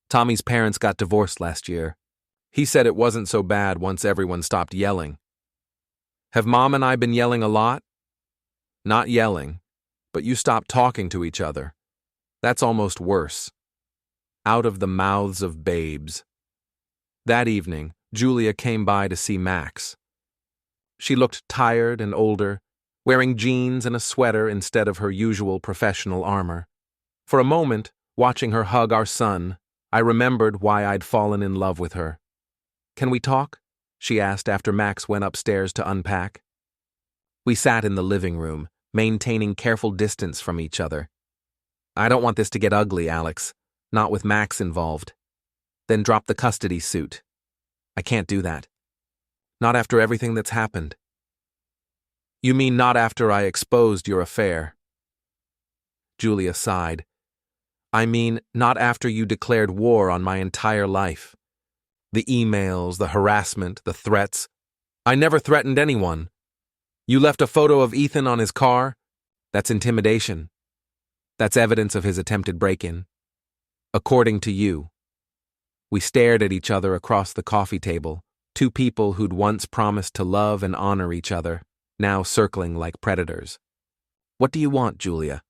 "Tommy's parents got divorced last year. He said it wasn't so bad once everyone stopped yelling." "Have Mom and I been yelling a lot?" "Not yelling, but you stopped talking to each other. That's almost worse. Out of the mouths of babes." That evening, Julia came by to see Max. She looked tired and older, wearing jeans and a sweater instead of her usual professional armor. For a moment, watching her hug our son, I remembered why I'd fallen in love with her. "Can we talk?" she asked after Max went upstairs to unpack. We sat in the living room, maintaining careful distance from each other. "I don't want this to get ugly, Alex. Not with Max involved." "Then drop the custody suit." "I can't do that. Not after everything that's happened." "You mean not after I exposed your affair?" Julia sighed. "I mean not after you declared war on my entire life. The emails, the harassment, the threats. I never threatened anyone. You left a photo of Ethan on his car? That's intimidation. That's evidence of his attempted break-in. According to you." We stared at each other across the coffee table, two people who'd once promised to love and honor each other, now circling like predators. "What do you want, Julia?"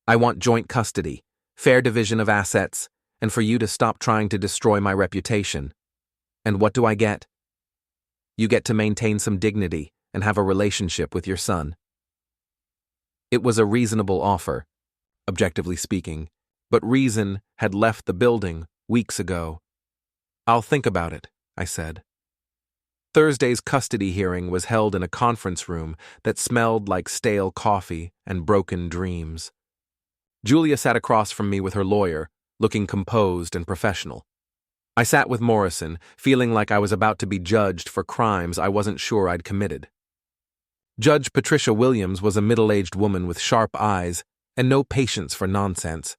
"I want joint custody, fair division of assets, and for you to stop trying to destroy my reputation. And what do I get?" "You get to maintain some dignity and have a relationship with your son." It was a reasonable offer, objectively speaking, but reason had left the building weeks ago. "I'll think about it," I said. Thursday's custody hearing was held in a conference room that smelled like stale coffee and broken dreams. Julia sat across from me with her lawyer, looking composed and professional. I sat with Morrison, feeling like I was about to be judged for crimes I wasn't sure I'd committed. Judge Patricia Williams was a middle-aged woman with sharp eyes and no patience for nonsense.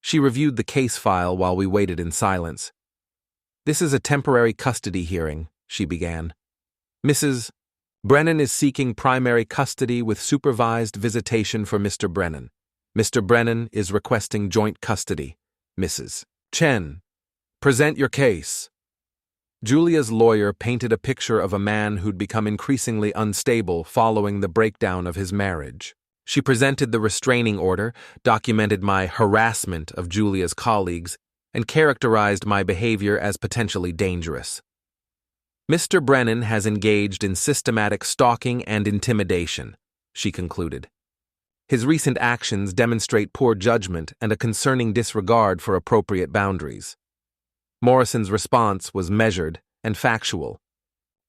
She reviewed the case file while we waited in silence. "This is a temporary custody hearing," she began. "Mrs. Brennan is seeking primary custody with supervised visitation for Mr. Brennan. Mr. Brennan is requesting joint custody. Mrs. Chen, present your case." Julia's lawyer painted a picture of a man who'd become increasingly unstable following the breakdown of his marriage. She presented the restraining order, documented my harassment of Julia's colleagues, and characterized my behavior as potentially dangerous. Mr. Brennan has engaged in systematic stalking and intimidation, she concluded. His recent actions demonstrate poor judgment and a concerning disregard for appropriate boundaries. Morrison's response was measured and factual.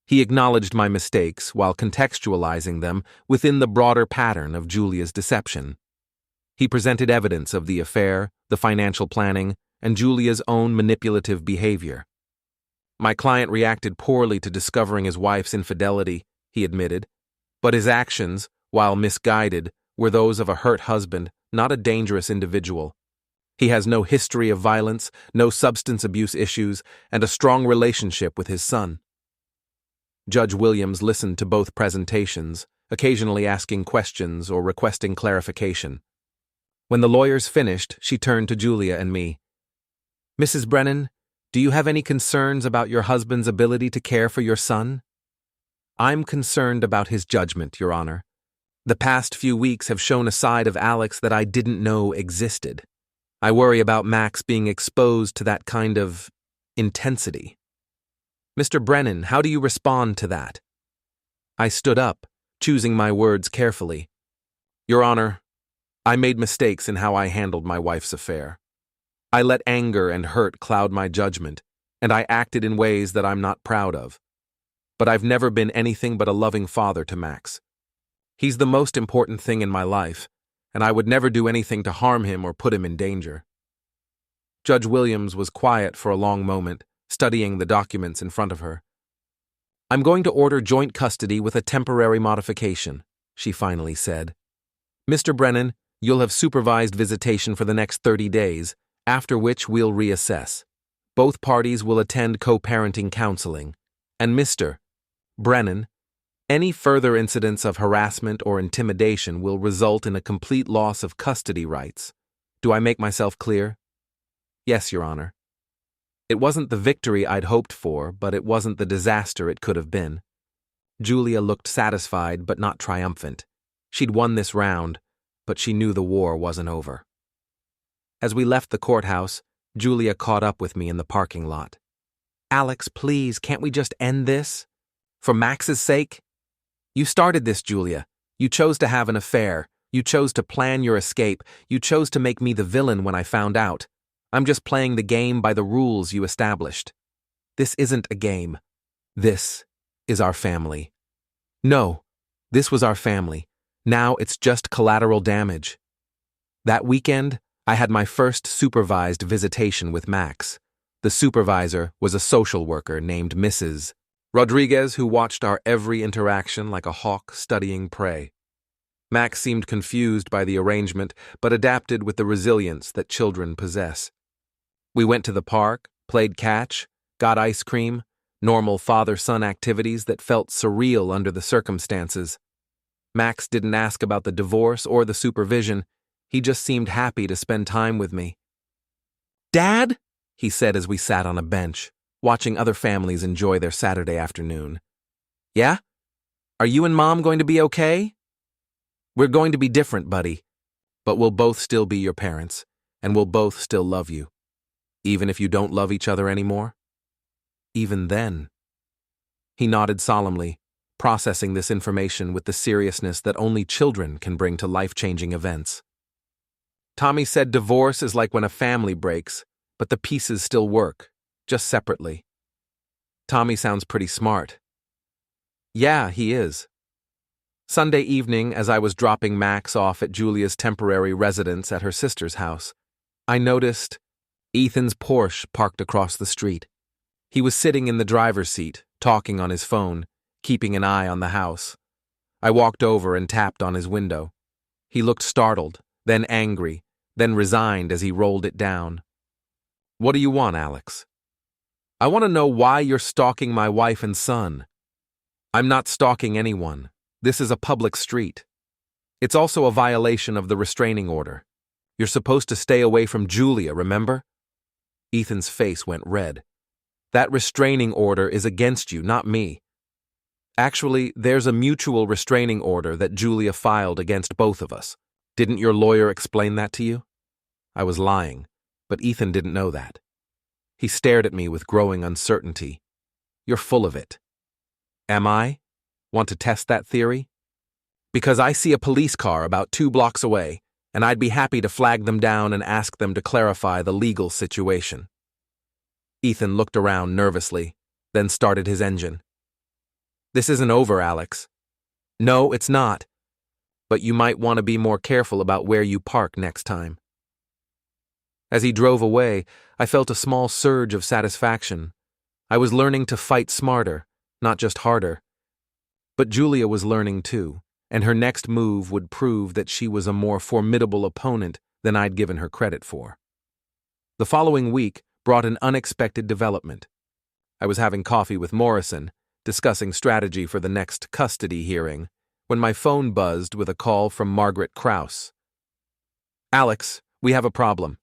He acknowledged my mistakes while contextualizing them within the broader pattern of Julia's deception. He presented evidence of the affair, the financial planning, and Julia's own manipulative behavior. My client reacted poorly to discovering his wife's infidelity, he admitted, but his actions, while misguided, were those of a hurt husband, not a dangerous individual. He has no history of violence, no substance abuse issues, and a strong relationship with his son. Judge Williams listened to both presentations, occasionally asking questions or requesting clarification. When the lawyers finished, she turned to Julia and me. "Mrs. Brennan, do you have any concerns about your husband's ability to care for your son?" "I'm concerned about his judgment, Your Honor. The past few weeks have shown a side of Alex that I didn't know existed. I worry about Max being exposed to that kind of intensity." "Mr. Brennan, how do you respond to that?" I stood up, choosing my words carefully. "Your Honor, I made mistakes in how I handled my wife's affair. I let anger and hurt cloud my judgment, and I acted in ways that I'm not proud of. But I've never been anything but a loving father to Max. He's the most important thing in my life, and I would never do anything to harm him or put him in danger." Judge Williams was quiet for a long moment, studying the documents in front of her. "I'm going to order joint custody with a temporary modification," she finally said. "Mr. Brennan, you'll have supervised visitation for the next 30 days, after which we'll reassess. Both parties will attend co-parenting counseling. And Mr. Brennan, any further incidents of harassment or intimidation will result in a complete loss of custody rights. Do I make myself clear?" "Yes, Your Honor." It wasn't the victory I'd hoped for, but it wasn't the disaster it could have been. Julia looked satisfied but not triumphant. She'd won this round, but she knew the war wasn't over. As we left the courthouse, Julia caught up with me in the parking lot. "Alex, please, can't we just end this? For Max's sake? You started this, Julia. You chose to have an affair. You chose to plan your escape. You chose to make me the villain when I found out. I'm just playing the game by the rules you established. This isn't a game. This is our family." "No, this was our family. Now it's just collateral damage." That weekend, I had my first supervised visitation with Max. The supervisor was a social worker named Mrs. Rodriguez who watched our every interaction like a hawk studying prey. Max seemed confused by the arrangement, but adapted with the resilience that children possess. We went to the park, played catch, got ice cream, normal father-son activities that felt surreal under the circumstances. Max didn't ask about the divorce or the supervision. He just seemed happy to spend time with me. "Dad?" he said as we sat on a bench, watching other families enjoy their Saturday afternoon. "Yeah? Are you and Mom going to be okay?" "We're going to be different, buddy. But we'll both still be your parents, and we'll both still love you. Even if you don't love each other anymore?" "Even then." He nodded solemnly, processing this information with the seriousness that only children can bring to life-changing events. "Tommy said divorce is like when a family breaks, but the pieces still work, just separately." "Tommy sounds pretty smart." "Yeah, he is." Sunday evening, as I was dropping Max off at Julia's temporary residence at her sister's house, I noticed Ethan's Porsche parked across the street. He was sitting in the driver's seat, talking on his phone, keeping an eye on the house. I walked over and tapped on his window. He looked startled, then angry, then resigned as he rolled it down. "What do you want, Alex?" "I want to know why you're stalking my wife and son." "I'm not stalking anyone. This is a public street. It's also a violation of the restraining order. You're supposed to stay away from Julia, remember?" Ethan's face went red. "That restraining order is against you, not me." Actually, there's a mutual restraining order that Julia filed against both of us. Didn't your lawyer explain that to you? I was lying, but Ethan didn't know that. He stared at me with growing uncertainty. You're full of it. Am I? Want to test that theory? Because I see a police car about 2 blocks away, and I'd be happy to flag them down and ask them to clarify the legal situation. Ethan looked around nervously, then started his engine. This isn't over, Alex. No, it's not. But you might want to be more careful about where you park next time. As he drove away, I felt a small surge of satisfaction. I was learning to fight smarter, not just harder. But Julia was learning too, and her next move would prove that she was a more formidable opponent than I'd given her credit for. The following week brought an unexpected development. I was having coffee with Morrison, discussing strategy for the next custody hearing, when my phone buzzed with a call from Margaret Krause. Alex, we have a problem.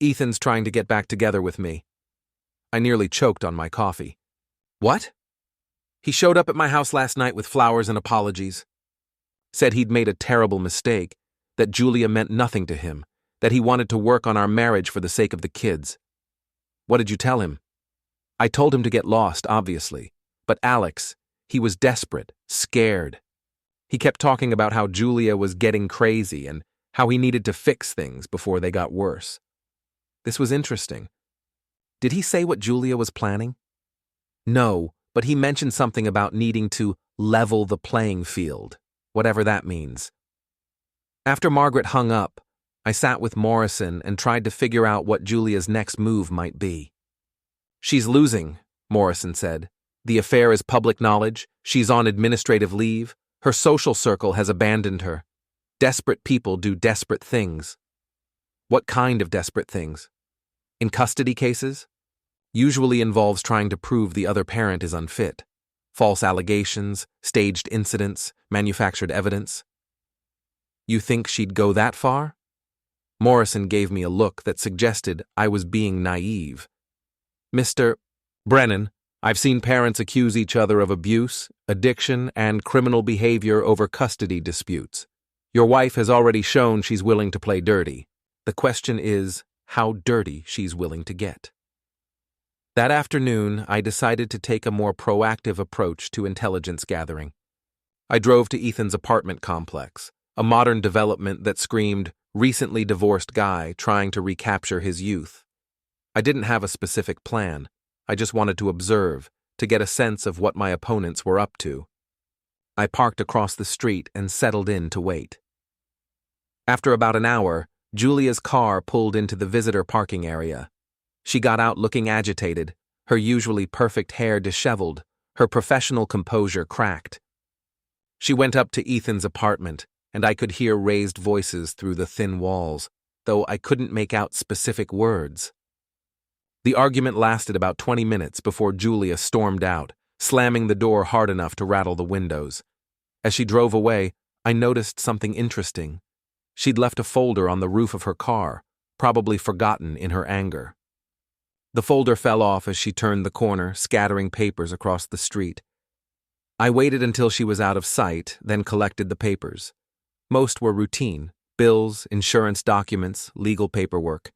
Ethan's trying to get back together with me. I nearly choked on my coffee. What? He showed up at my house last night with flowers and apologies. Said he'd made a terrible mistake, that Julia meant nothing to him, that he wanted to work on our marriage for the sake of the kids. What did you tell him? I told him to get lost, obviously. But Alex, he was desperate, scared. He kept talking about how Julia was getting crazy and how he needed to fix things before they got worse. This was interesting. Did he say what Julia was planning? No, but he mentioned something about needing to level the playing field, whatever that means. After Margaret hung up, I sat with Morrison and tried to figure out what Julia's next move might be. She's losing, Morrison said. The affair is public knowledge. She's on administrative leave. Her social circle has abandoned her. Desperate people do desperate things. What kind of desperate things? In custody cases? Usually involves trying to prove the other parent is unfit. False allegations, staged incidents, manufactured evidence. You think she'd go that far? Morrison gave me a look that suggested I was being naive. Mr. Brennan, I've seen parents accuse each other of abuse, addiction, and criminal behavior over custody disputes. Your wife has already shown she's willing to play dirty. The question is how dirty she's willing to get. That afternoon, I decided to take a more proactive approach to intelligence gathering. I drove to Ethan's apartment complex, a modern development that screamed, recently divorced guy trying to recapture his youth. I didn't have a specific plan. I just wanted to observe, to get a sense of what my opponents were up to. I parked across the street and settled in to wait. After about an hour, Julia's car pulled into the visitor parking area. She got out looking agitated, her usually perfect hair disheveled, her professional composure cracked. She went up to Ethan's apartment, and I could hear raised voices through the thin walls, though I couldn't make out specific words. The argument lasted about 20 minutes before Julia stormed out, slamming the door hard enough to rattle the windows. As she drove away, I noticed something interesting. She'd left a folder on the roof of her car, probably forgotten in her anger. The folder fell off as she turned the corner, scattering papers across the street. I waited until she was out of sight, then collected the papers. Most were routine: bills, insurance documents, legal paperwork.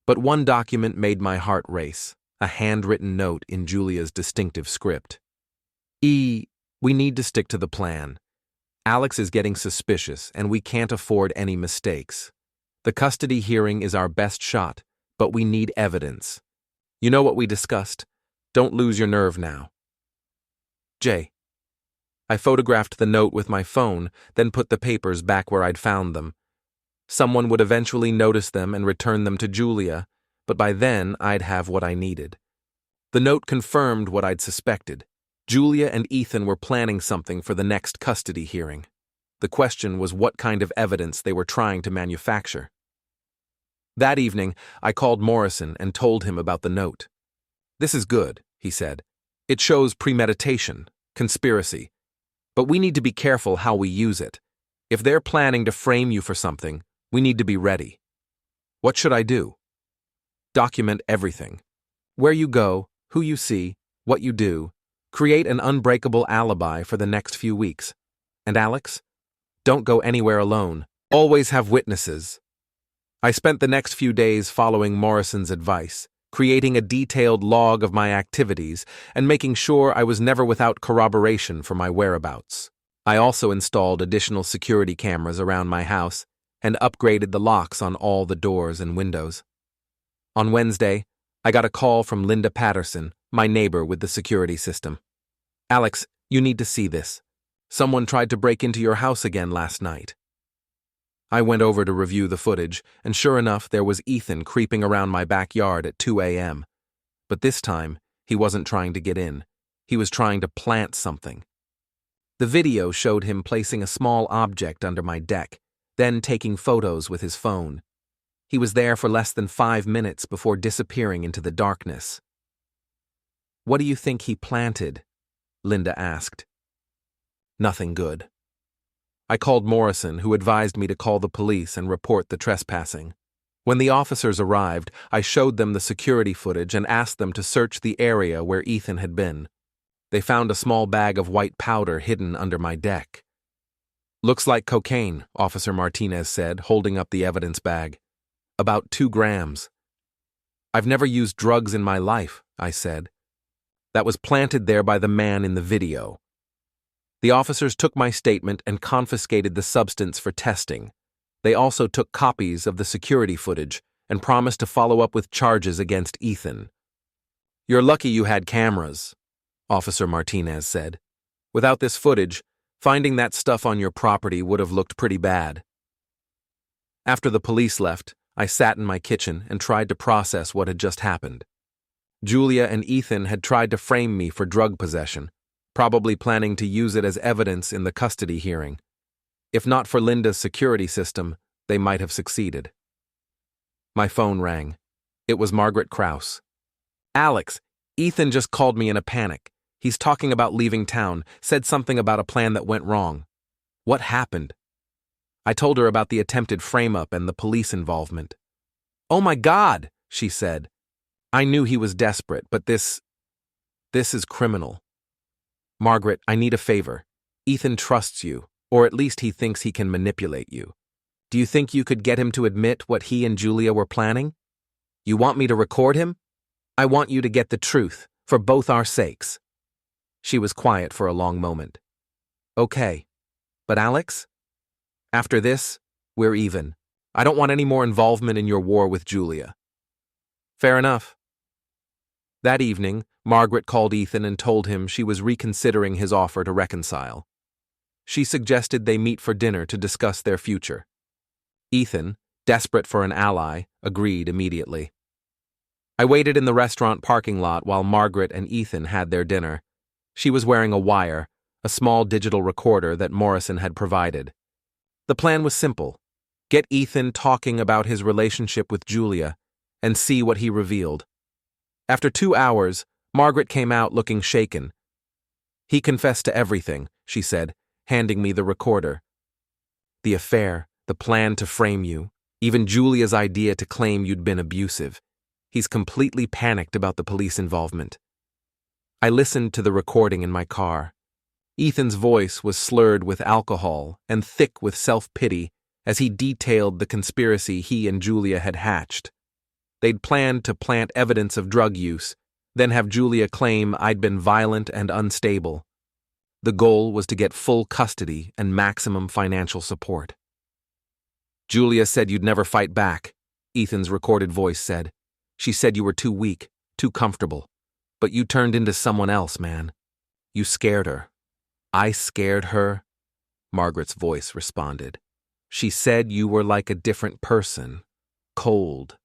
But one document made my heart race, a handwritten note in Julia's distinctive script. We need to stick to the plan. Alex is getting suspicious, and we can't afford any mistakes. The custody hearing is our best shot, but we need evidence. You know what we discussed? Don't lose your nerve now. J. I photographed the note with my phone, then put the papers back where I'd found them. Someone would eventually notice them and return them to Julia, but by then I'd have what I needed. The note confirmed what I'd suspected. Julia and Ethan were planning something for the next custody hearing. The question was what kind of evidence they were trying to manufacture. That evening, I called Morrison and told him about the note. This is good, he said. It shows premeditation, conspiracy. But we need to be careful how we use it. If they're planning to frame you for something, we need to be ready. What should I do? Document everything. Where you go, who you see, what you do, Create an unbreakable alibi for the next few weeks. And Alex, don't go anywhere alone. Always have witnesses. I spent the next few days following Morrison's advice, creating a detailed log of my activities and making sure I was never without corroboration for my whereabouts. I also installed additional security cameras around my house and upgraded the locks on all the doors and windows. On Wednesday, I got a call from Linda Patterson, my neighbor with the security system. Alex, you need to see this. Someone tried to break into your house again last night. I went over to review the footage, and sure enough, there was Ethan creeping around my backyard at 2 a.m. But this time, he wasn't trying to get in. He was trying to plant something. The video showed him placing a small object under my deck, then taking photos with his phone. He was there for less than 5 minutes before disappearing into the darkness. What do you think he planted? Linda asked. Nothing good. I called Morrison, who advised me to call the police and report the trespassing. When the officers arrived, I showed them the security footage and asked them to search the area where Ethan had been. They found a small bag of white powder hidden under my deck. Looks like cocaine, Officer Martinez said, holding up the evidence bag. About 2 grams. I've never used drugs in my life, I said. That was planted there by the man in the video. The officers took my statement and confiscated the substance for testing. They also took copies of the security footage and promised to follow up with charges against Ethan. You're lucky you had cameras, Officer Martinez said. Without this footage, finding that stuff on your property would have looked pretty bad. After the police left, I sat in my kitchen and tried to process what had just happened. Julia and Ethan had tried to frame me for drug possession, probably planning to use it as evidence in the custody hearing. If not for Linda's security system, they might have succeeded. My phone rang. It was Margaret Krause. Alex, Ethan just called me in a panic. He's talking about leaving town, said something about a plan that went wrong. What happened? I told her about the attempted frame-up and the police involvement. Oh my God, she said. I knew he was desperate, but this is criminal. Margaret, I need a favor. Ethan trusts you, or at least he thinks he can manipulate you. Do you think you could get him to admit what he and Julia were planning? You want me to record him? I want you to get the truth, for both our sakes. She was quiet for a long moment. Okay. But Alex? After this, we're even. I don't want any more involvement in your war with Julia. Fair enough. That evening, Margaret called Ethan and told him she was reconsidering his offer to reconcile. She suggested they meet for dinner to discuss their future. Ethan, desperate for an ally, agreed immediately. I waited in the restaurant parking lot while Margaret and Ethan had their dinner. She was wearing a wire, a small digital recorder that Morrison had provided. The plan was simple. Get Ethan talking about his relationship with Julia and see what he revealed. After 2 hours, Margaret came out looking shaken. He confessed to everything, she said, handing me the recorder. The affair, the plan to frame you, even Julia's idea to claim you'd been abusive. He's completely panicked about the police involvement. I listened to the recording in my car. Ethan's voice was slurred with alcohol and thick with self-pity as he detailed the conspiracy he and Julia had hatched. They'd planned to plant evidence of drug use, then have Julia claim I'd been violent and unstable. The goal was to get full custody and maximum financial support. Julia said you'd never fight back, Ethan's recorded voice said. She said you were too weak, too comfortable. But you turned into someone else, man. You scared her. I scared her? Margaret's voice responded. She said you were like a different person, cold,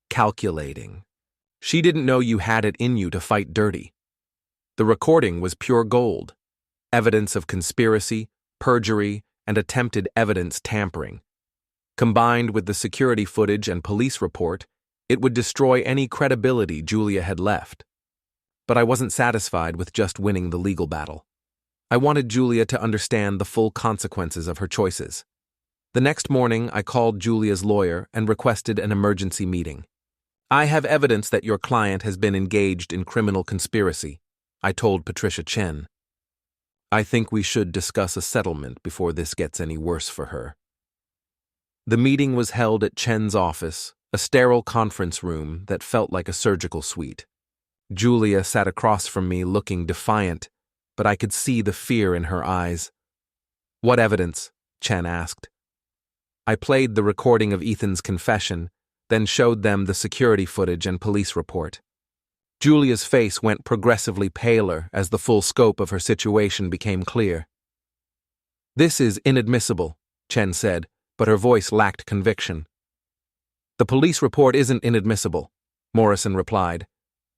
calculating. She didn't know you had it in you to fight dirty. The recording was pure gold, evidence of conspiracy, perjury, and attempted evidence tampering. Combined with the security footage and police report, it would destroy any credibility Julia had left. But I wasn't satisfied with just winning the legal battle. I wanted Julia to understand the full consequences of her choices. The next morning, I called Julia's lawyer and requested an emergency meeting. I have evidence that your client has been engaged in criminal conspiracy. I told Patricia Chen. I think we should discuss a settlement before this gets any worse for her. The meeting was held at Chen's office, a sterile conference room that felt like a surgical suite. Julia sat across from me looking defiant, but I could see the fear in her eyes. "What evidence?" Chen asked. I played the recording of Ethan's confession, then showed them the security footage and police report. Julia's face went progressively paler as the full scope of her situation became clear. "This is inadmissible," Chen said, but her voice lacked conviction. "The police report isn't inadmissible," Morrison replied.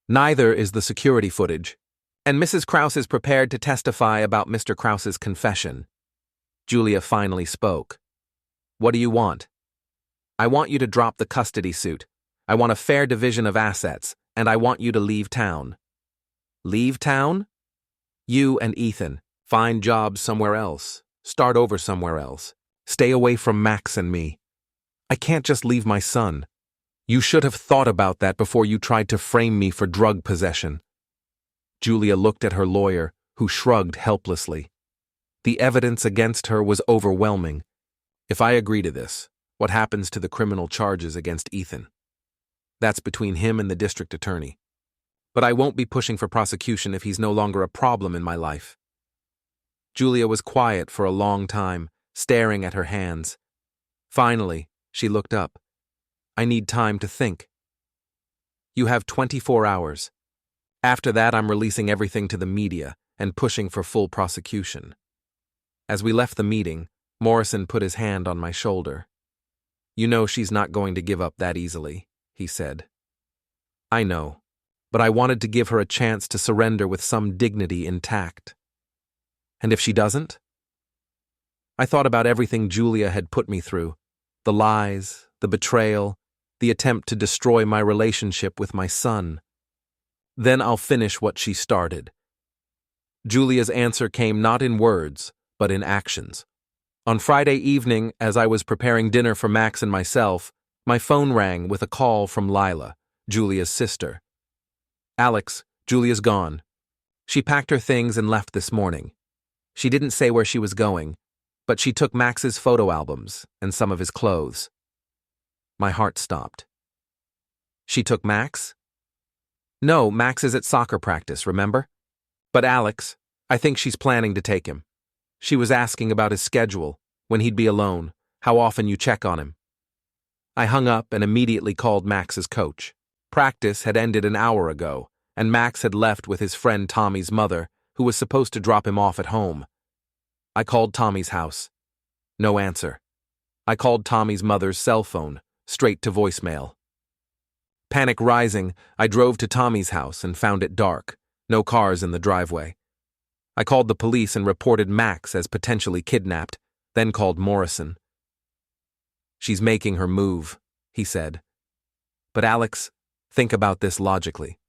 "Neither is the security footage. And Mrs. Krause is prepared to testify about Mr. Krause's confession." Julia finally spoke. "What do you want?" "I want you to drop the custody suit. I want a fair division of assets, and I want you to leave town." "Leave town?" "You and Ethan. Find jobs somewhere else. Start over somewhere else. Stay away from Max and me. I can't just leave my son. You should have thought about that before you tried to frame me for drug possession." Julia looked at her lawyer, who shrugged helplessly. The evidence against her was overwhelming. "If I agree to this, what happens to the criminal charges against Ethan? That's between him and the district attorney. But I won't be pushing for prosecution if he's no longer a problem in my life." Julia was quiet for a long time, staring at her hands. Finally, she looked up. "I need time to think." "You have 24 hours. After that, I'm releasing everything to the media and pushing for full prosecution." As we left the meeting, Morrison put his hand on my shoulder. "You know she's not going to give up that easily," he said. "I know, but I wanted to give her a chance to surrender with some dignity intact." "And if she doesn't?" I thought about everything Julia had put me through, the lies, the betrayal, the attempt to destroy my relationship with my son. "Then I'll finish what she started." Julia's answer came not in words, but in actions. On Friday evening, as I was preparing dinner for Max and myself, my phone rang with a call from Lila, Julia's sister. "Alex, Julia's gone. She packed her things and left this morning. She didn't say where she was going, but she took Max's photo albums and some of his clothes." My heart stopped. "She took Max?" "No, Max is at soccer practice, remember? But Alex, I think she's planning to take him. She was asking about his schedule, when he'd be alone, how often you check on him." I hung up and immediately called Max's coach. Practice had ended an hour ago, and Max had left with his friend Tommy's mother, who was supposed to drop him off at home. I called Tommy's house. No answer. I called Tommy's mother's cell phone, straight to voicemail. Panic rising, I drove to Tommy's house and found it dark, no cars in the driveway. I called the police and reported Max as potentially kidnapped, then called Morrison. "She's making her move," he said. "But Alex, think about this logically.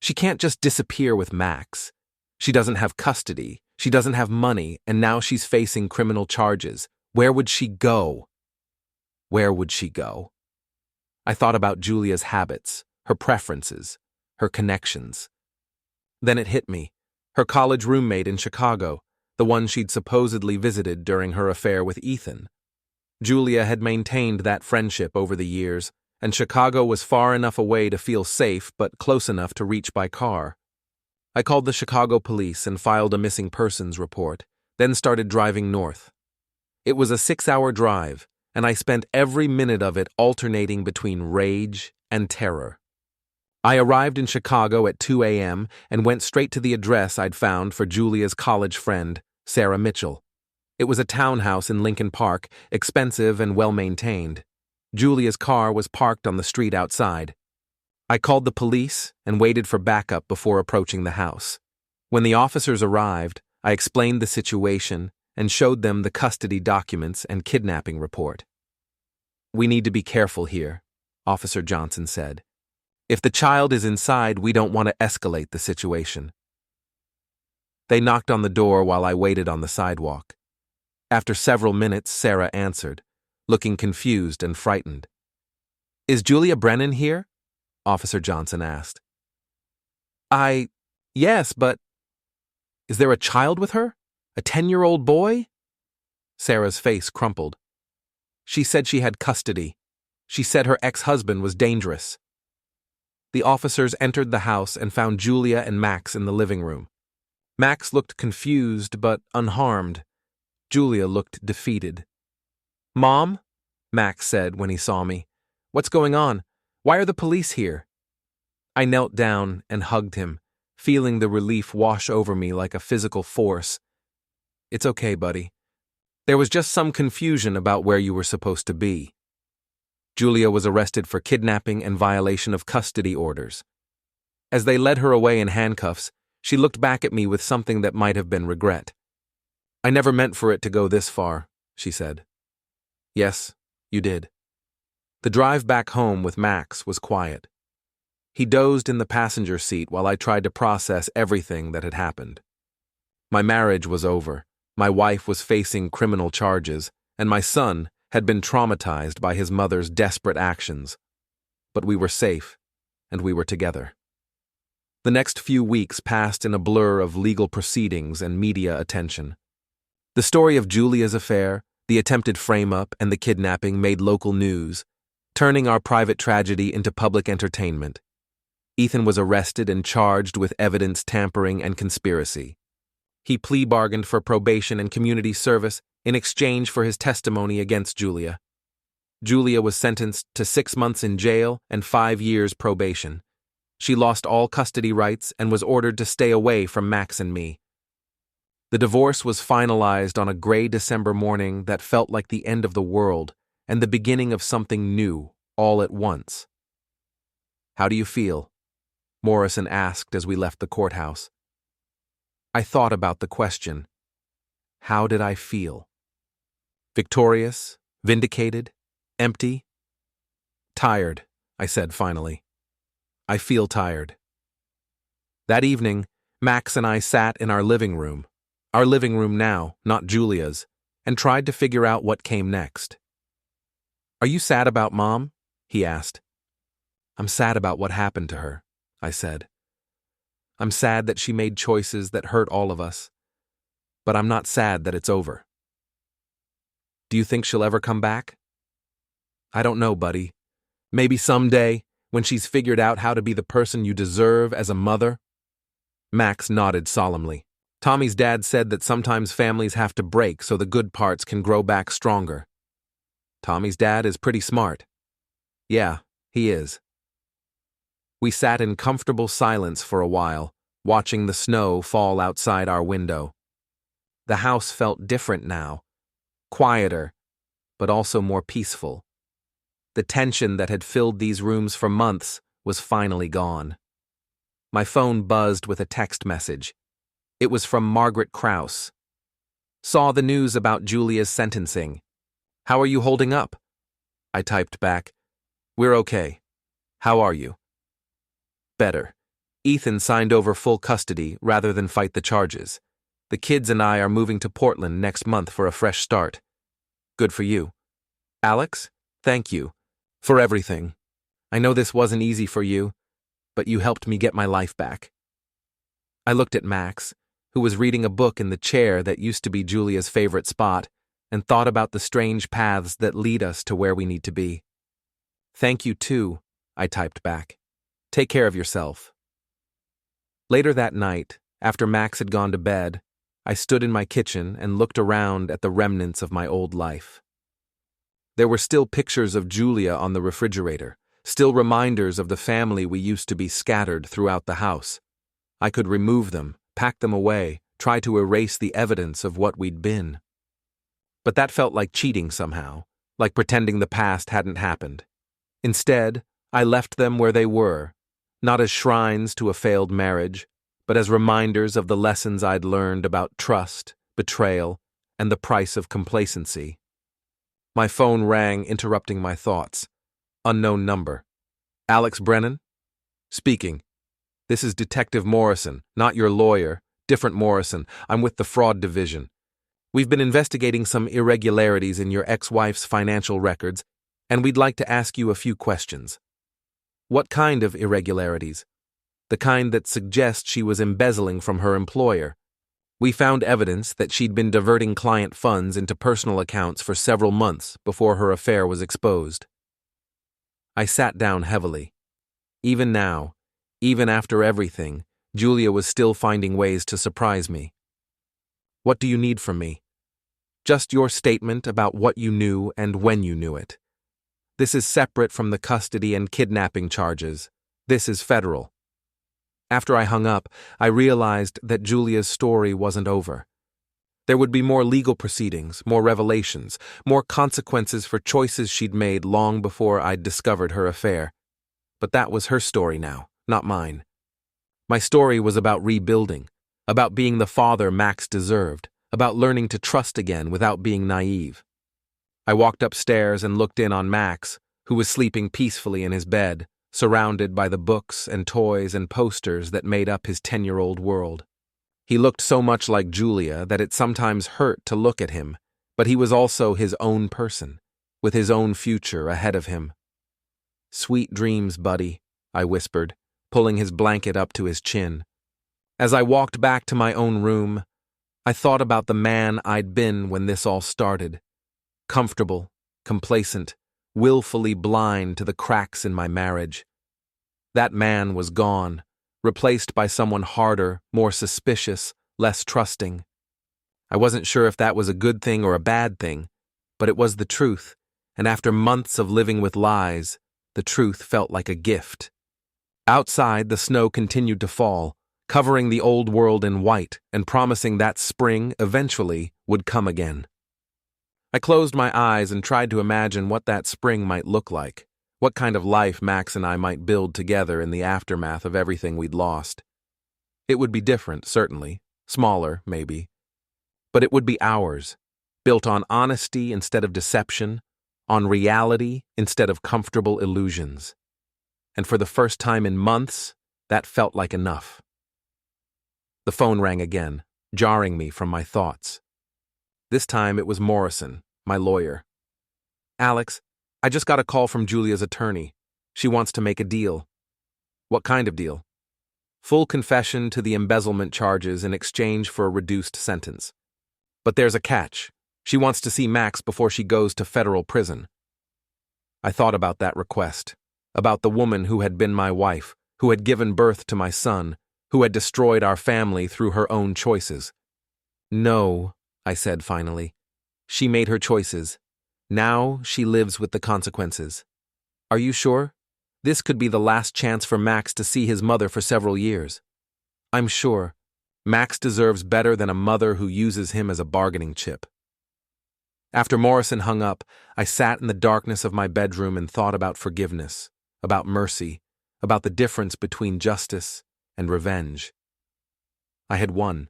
She can't just disappear with Max. She doesn't have custody, she doesn't have money, and now she's facing criminal charges. Where would she go? Where would she go?" I thought about Julia's habits, her preferences, her connections. Then it hit me. Her college roommate in Chicago, the one she'd supposedly visited during her affair with Ethan. Julia had maintained that friendship over the years, and Chicago was far enough away to feel safe but close enough to reach by car. I called the Chicago police and filed a missing persons report, then started driving north. It was a 6-hour drive, and I spent every minute of it alternating between rage and terror. I arrived in Chicago at 2 a.m. and went straight to the address I'd found for Julia's college friend, Sarah Mitchell. It was a townhouse in Lincoln Park, expensive and well-maintained. Julia's car was parked on the street outside. I called the police and waited for backup before approaching the house. When the officers arrived, I explained the situation and showed them the custody documents and kidnapping report. "We need to be careful here," Officer Johnson said. "If the child is inside, we don't want to escalate the situation." They knocked on the door while I waited on the sidewalk. After several minutes, Sarah answered, looking confused and frightened. "Is Julia Brennan here?" Officer Johnson asked. Yes, but is there a child with her? A 10-year-old boy? Sarah's face crumpled. She said she had custody. She said her ex-husband was dangerous. The officers entered the house and found Julia and Max in the living room. Max looked confused but unharmed. Julia looked defeated. "Mom?" Max said when he saw me. "What's going on? Why are the police here?" I knelt down and hugged him, feeling the relief wash over me like a physical force. "It's okay, buddy. There was just some confusion about where you were supposed to be." Julia was arrested for kidnapping and violation of custody orders. As they led her away in handcuffs, she looked back at me with something that might have been regret. "I never meant for it to go this far," she said. "Yes, you did." The drive back home with Max was quiet. He dozed in the passenger seat while I tried to process everything that had happened. My marriage was over, my wife was facing criminal charges, and my son had been traumatized by his mother's desperate actions. But we were safe, and we were together. The next few weeks passed in a blur of legal proceedings and media attention. The story of Julia's affair, the attempted frame-up, and the kidnapping made local news, turning our private tragedy into public entertainment. Ethan was arrested and charged with evidence tampering and conspiracy. He plea bargained for probation and community service in exchange for his testimony against Julia. Julia was sentenced to 6 months in jail and 5 years probation. She lost all custody rights and was ordered to stay away from Max and me. The divorce was finalized on a gray December morning that felt like the end of the world and the beginning of something new, all at once. "How do you feel?" Morrison asked as we left the courthouse. I thought about the question. How did I feel? Victorious? Vindicated? Empty? "Tired," I said finally. "I feel tired." That evening, Max and I sat in our living room now, not Julia's, and tried to figure out what came next. "Are you sad about Mom?" he asked. "I'm sad about what happened to her," I said. "I'm sad that she made choices that hurt all of us, but I'm not sad that it's over." "Do you think she'll ever come back?" "I don't know, buddy. Maybe someday, when she's figured out how to be the person you deserve as a mother." Max nodded solemnly. "Tommy's dad said that sometimes families have to break so the good parts can grow back stronger." "Tommy's dad is pretty smart." "Yeah, he is." We sat in comfortable silence for a while, watching the snow fall outside our window. The house felt different now, quieter, but also more peaceful. The tension that had filled these rooms for months was finally gone. My phone buzzed with a text message. It was from Margaret Krause. "Saw the news about Julia's sentencing. How are you holding up?" I typed back, "We're okay. How are you?" "Better. Ethan signed over full custody rather than fight the charges. The kids and I are moving to Portland next month for a fresh start." "Good for you." "Alex, thank you for everything. I know this wasn't easy for you, but you helped me get my life back." I looked at Max, who was reading a book in the chair that used to be Julia's favorite spot, and thought about the strange paths that lead us to where we need to be. "Thank you too," I typed back. "Take care of yourself." Later that night, after Max had gone to bed, I stood in my kitchen and looked around at the remnants of my old life. There were still pictures of Julia on the refrigerator, still reminders of the family we used to be scattered throughout the house. I could remove them, pack them away, try to erase the evidence of what we'd been. But that felt like cheating somehow, like pretending the past hadn't happened. Instead, I left them where they were, not as shrines to a failed marriage, but as reminders of the lessons I'd learned about trust, betrayal, and the price of complacency. My phone rang, interrupting my thoughts. Unknown number. "Alex Brennan?" "Speaking. This is Detective Morrison, not your lawyer. Different Morrison. I'm with the Fraud Division. We've been investigating some irregularities in your ex-wife's financial records, and we'd like to ask you a few questions." "What kind of irregularities?" the kind that suggests she was embezzling from her employer. We found evidence that she'd been diverting client funds into personal accounts for several months before her affair was exposed. I sat down heavily. Even now, even after everything, Julia was still finding ways to surprise me. What do you need from me? Just your statement about what you knew and when you knew it. This is separate from the custody and kidnapping charges. This is federal. After I hung up, I realized that Julia's story wasn't over. There would be more legal proceedings, more revelations, more consequences for choices she'd made long before I'd discovered her affair. But that was her story now, not mine. My story was about rebuilding, about being the father Max deserved, about learning to trust again without being naive. I walked upstairs and looked in on Max, who was sleeping peacefully in his bed, surrounded by the books and toys and posters that made up his 10-year-old world. He looked so much like Julia that it sometimes hurt to look at him, but he was also his own person, with his own future ahead of him. "Sweet dreams, buddy," I whispered, pulling his blanket up to his chin. As I walked back to my own room, I thought about the man I'd been when this all started. Comfortable, complacent, willfully blind to the cracks in my marriage. That man was gone, replaced by someone harder, more suspicious, less trusting. I wasn't sure if that was a good thing or a bad thing, but it was the truth, and after months of living with lies, the truth felt like a gift. Outside, the snow continued to fall, covering the old world in white and promising that spring, eventually, would come again. I closed my eyes and tried to imagine what that spring might look like, what kind of life Max and I might build together in the aftermath of everything we'd lost. It would be different, certainly, smaller, maybe, but it would be ours, built on honesty instead of deception, on reality instead of comfortable illusions. And for the first time in months, that felt like enough. The phone rang again, jarring me from my thoughts. This time it was Morrison, my lawyer. "Alex, I just got a call from Julia's attorney. She wants to make a deal." "What kind of deal?" "Full confession to the embezzlement charges in exchange for a reduced sentence. But there's a catch. She wants to see Max before she goes to federal prison." I thought about that request, about the woman who had been my wife, who had given birth to my son, who had destroyed our family through her own choices. "No," I said finally. "She made her choices. Now she lives with the consequences." "Are you sure? This could be the last chance for Max to see his mother for several years." "I'm sure. Max deserves better than a mother who uses him as a bargaining chip." After Morrison hung up, I sat in the darkness of my bedroom and thought about forgiveness, about mercy, about the difference between justice and revenge. I had won.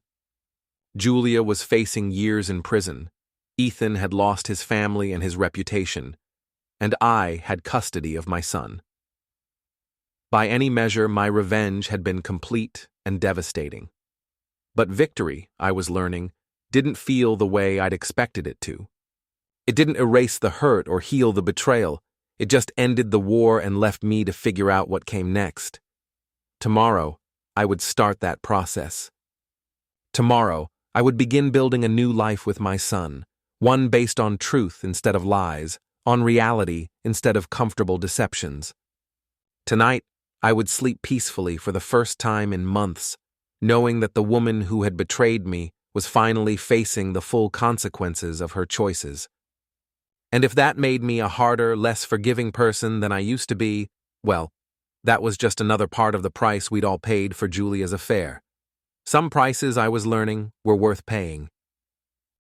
Julia was facing years in prison. Ethan had lost his family and his reputation, and I had custody of my son. By any measure, my revenge had been complete and devastating. But victory, I was learning, didn't feel the way I'd expected it to. It didn't erase the hurt or heal the betrayal. It just ended the war and left me to figure out what came next. Tomorrow, I would start that process. Tomorrow, I would begin building a new life with my son, one based on truth instead of lies, on reality instead of comfortable deceptions. Tonight, I would sleep peacefully for the first time in months, knowing that the woman who had betrayed me was finally facing the full consequences of her choices. And if that made me a harder, less forgiving person than I used to be, well, that was just another part of the price we'd all paid for Julia's affair. Some prices, I was learning, were worth paying.